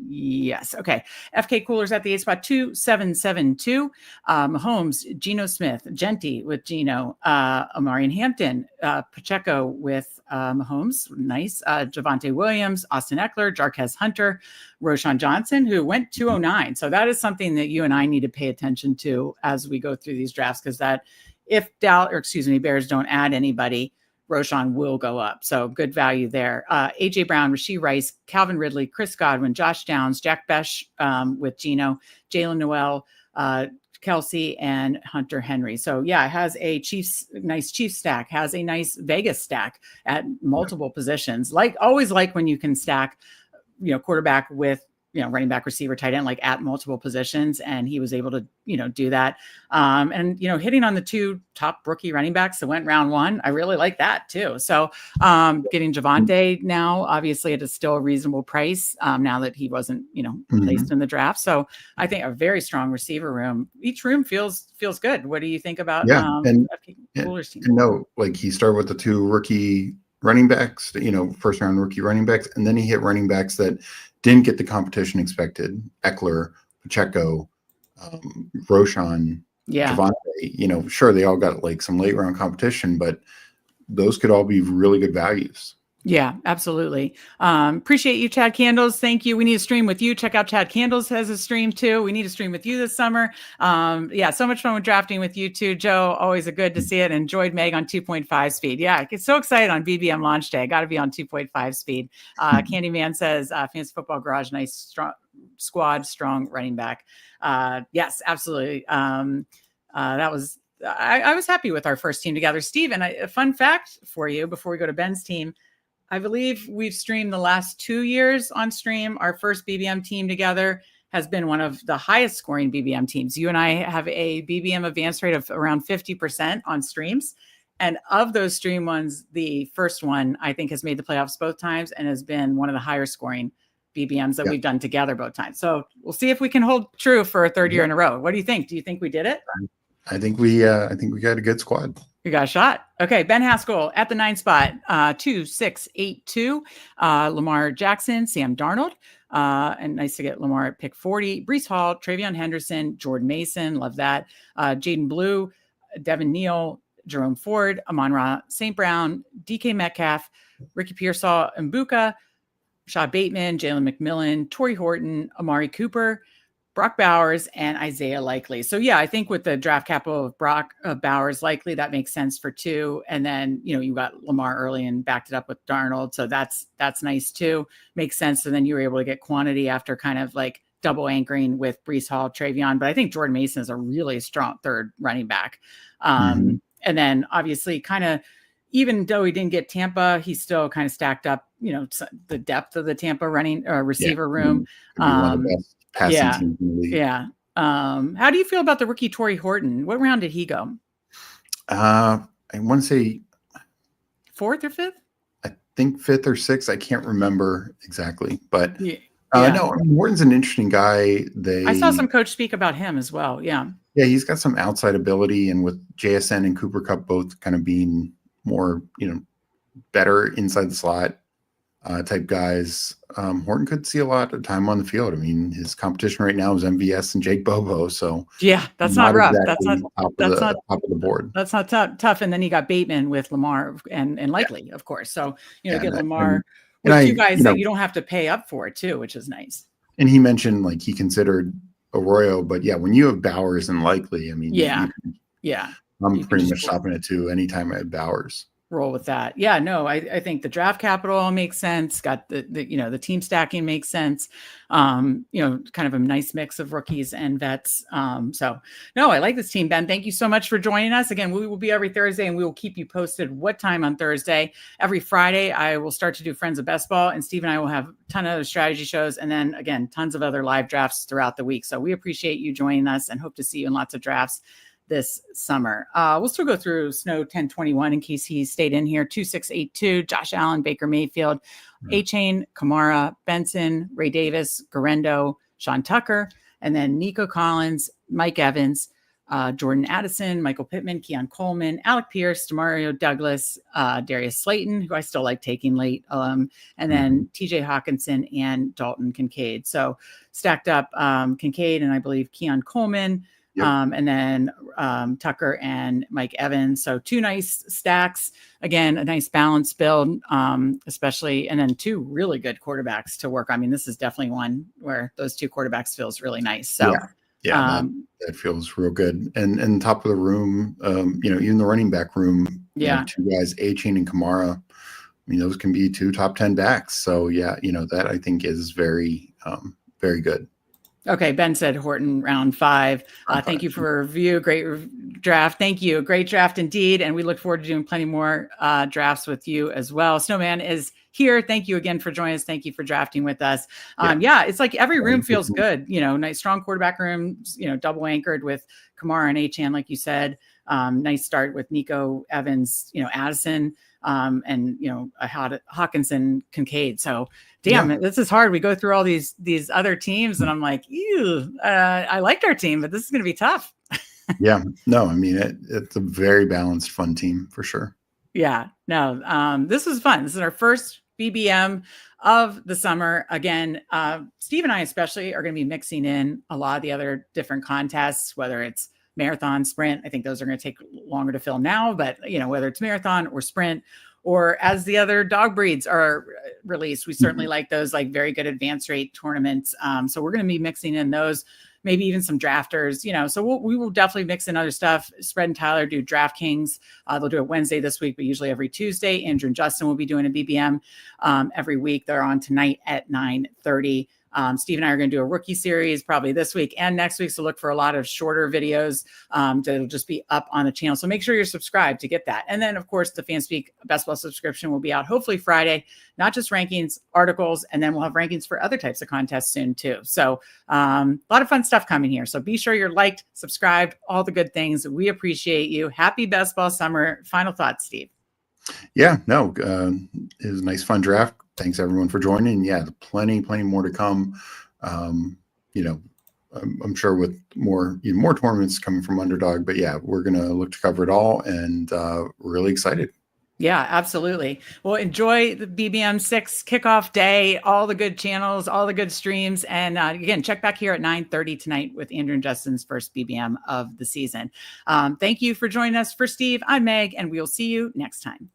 Yes. Okay. FK Coolers at the 8th spot, 2772. Mahomes, Geno Smith, Genty with Geno, Amari and Hampton, Pacheco with Mahomes. Nice. Javonte Williams, Austin Eckler, Jarquez Hunter, Roshan Johnson, who went 209. So that is something that you and I need to pay attention to as we go through these drafts, because that if Bears don't add anybody, Roshan will go up. So good value there. AJ Brown, Rashee Rice, Calvin Ridley, Chris Godwin, Josh Downs, Jack Besh with Geno, Jalen Noel, Kelsey, and Hunter Henry. So it has a nice Chiefs stack, has a nice Vegas stack at multiple positions. Always when you can stack, quarterback with, running back, receiver, tight end, at multiple positions. And he was able to, do that. And hitting on the 2 top rookie running backs that went round 1, I really like that too. So getting Javonte now, obviously at a still reasonable price, now that he wasn't, placed in the draft. So I think a very strong receiver room. Each room feels good. What do you think about Coolers team? He started with the 2 rookie running backs, first round rookie running backs, and then he hit running backs that didn't get the competition expected. Eckler, Pacheco, Roshan, Javonte, sure, they all got some late round competition, but those could all be really good values. Yeah, absolutely. Appreciate you, Chad Candles. Thank you. We need to stream with you. Check out Chad Candles has a stream too. We need to stream with you this summer. So much fun with drafting with you too, Joe. Always a good to see it. Enjoyed Meg on 2.5 speed. Yeah, I get so excited on BBM launch day. Got to be on 2.5 speed. Candyman says, Fantasy Football Garage, nice strong squad, strong running back. Yes, absolutely. I was happy with our first team together. Steve, and a fun fact for you before we go to Ben's team. I believe we've streamed the last 2 years on stream. Our first BBM team together has been one of the highest scoring BBM teams. You and I have a BBM advance rate of around 50% on streams. And of those stream ones, the first one, I think, has made the playoffs both times and has been one of the higher scoring BBMs that we've done together both times. So we'll see if we can hold true for a 3rd year in a row. What do you think? Do you think we did it? I think we got a good squad. We got a shot. Okay. Ben Haskell at the 9th spot, 2682. Lamar Jackson, Sam Darnold. And nice to get Lamar at pick 40. Breece Hall, Travion Henderson, Jordan Mason. Love that. Jaden Blue, Devin Neal, Jerome Ford, Amon-Ra St. Brown, DK Metcalf, Ricky Pearsall, Mbuka, Rashad Bateman, Jalen McMillan, Torrey Horton, Amari Cooper, Brock Bowers, and Isaiah Likely. So I think with the draft capital of Brock Bowers Likely, that makes sense for 2. And then, you got Lamar early and backed it up with Darnold. So that's nice too. Makes sense. So then you were able to get quantity after kind of double anchoring with Breece Hall, Travion. But I think Jordan Mason is a really strong 3rd running back. And then obviously kind of, even though he didn't get Tampa, he still kind of stacked up, the depth of the Tampa running receiver room. Could be one of the best passing Yeah. teams in the league. Yeah. How do you feel about the rookie Torrey Horton? What round did he go? I want to say 4th or 5th? I think 5th or 6th. I can't remember exactly, but Yeah. no, I mean, Horton's an interesting guy. I saw some coach speak about him as well. Yeah. Yeah, he's got some outside ability, and with JSN and Cooper Kupp both kind of being more, better inside the slot type guys, Horton could see a lot of time on the field. I mean, his competition right now is MVS and Jake Bobo. So yeah, that's not rough. Exactly top of the board. That's not tough. And then you got Bateman with Lamar and Likely, of course. So get Lamar with two guys that you don't have to pay up for it too, which is nice. And he mentioned like he considered Arroyo, but yeah, when you have Bowers and Likely, I mean, I'm pretty much stopping it too. Anytime I have Bowers. Roll with that. Yeah, no, I think the draft capital all makes sense. Got the team stacking makes sense. Kind of a nice mix of rookies and vets. So no, I like this team, Ben. Thank you so much for joining us. Again, we will be every Thursday and we will keep you posted what time on Thursday. Every Friday, I will start to do Friends of Best Ball, and Steve and I will have a ton of other strategy shows. And then again, tons of other live drafts throughout the week. So we appreciate you joining us and hope to see you in lots of drafts this summer. We'll still go through Snow 1021 in case he stayed in here. 2682, Josh Allen, Baker Mayfield, A-Chain, Kamara, Benson, Ray Davis, Garendo, Sean Tucker, and then Nico Collins, Mike Evans, Jordan Addison, Michael Pittman, Keon Coleman, Alec Pierce, Demario Douglas, Darius Slayton, who I still like taking late, and then TJ Hawkinson and Dalton Kincaid. So stacked up Kincaid and I believe Keon Coleman, and then Tucker and Mike Evans. So 2 nice stacks. Again, a nice balanced build, especially, and then 2 really good quarterbacks to work. I mean, this is definitely one where those 2 quarterbacks feels really nice. So that feels real good. And top of the room, even the running back room, 2 guys, A-Chain and Kamara. I mean, those can be 2 top 10 backs. So that I think is very, very good. Okay, Ben said Horton round 5. Thank you for a review. Great draft. Thank you. Great draft indeed. And we look forward to doing plenty more drafts with you as well. Snowman is here. Thank you again for joining us. Thank you for drafting with us. It's like every room feels good. Nice strong quarterback rooms, double anchored with Kamara and A-Chan, like you said. Nice start with Nico Evans, Addison, and Hawkinson, Kincaid. So this is hard. We go through all these other teams and I'm like, I liked our team, but this is going to be tough. I mean, it's a very balanced, fun team for sure. This was fun. This is our first BBM of the summer. Again, Steve and I especially are going to be mixing in a lot of the other different contests, whether it's marathon, sprint. I think those are going to take longer to fill now, but whether it's marathon or sprint, or as the other dog breeds are released, we certainly like those like very good advance rate tournaments. So we're going to be mixing in those, maybe even some drafters, so we will definitely mix in other stuff. Spread and Tyler do DraftKings. They'll do it Wednesday this week, but usually every Tuesday. Andrew and Justin will be doing a BBM every week. They're on tonight at 9:30. Steve and I are going to do a rookie series probably this week and next week. So look for a lot of shorter videos that'll just be up on the channel. So make sure you're subscribed to get that. And then, of course, the FanSpeak Best Ball subscription will be out hopefully Friday, not just rankings, articles, and then we'll have rankings for other types of contests soon too. So a lot of fun stuff coming here. So be sure you're liked, subscribed, all the good things. We appreciate you. Happy Best Ball summer. Final thoughts, Steve. It was a nice, fun draft. Thanks everyone for joining. Plenty more to come. I'm sure with more tournaments coming from Underdog, but we're going to look to cover it all and really excited. Yeah, absolutely. Well, enjoy the BBM6 kickoff day, all the good channels, all the good streams. And again, check back here at 9:30 tonight with Andrew and Justin's first BBM of the season. Thank you for joining us. For Steve, I'm Meg, and we'll see you next time.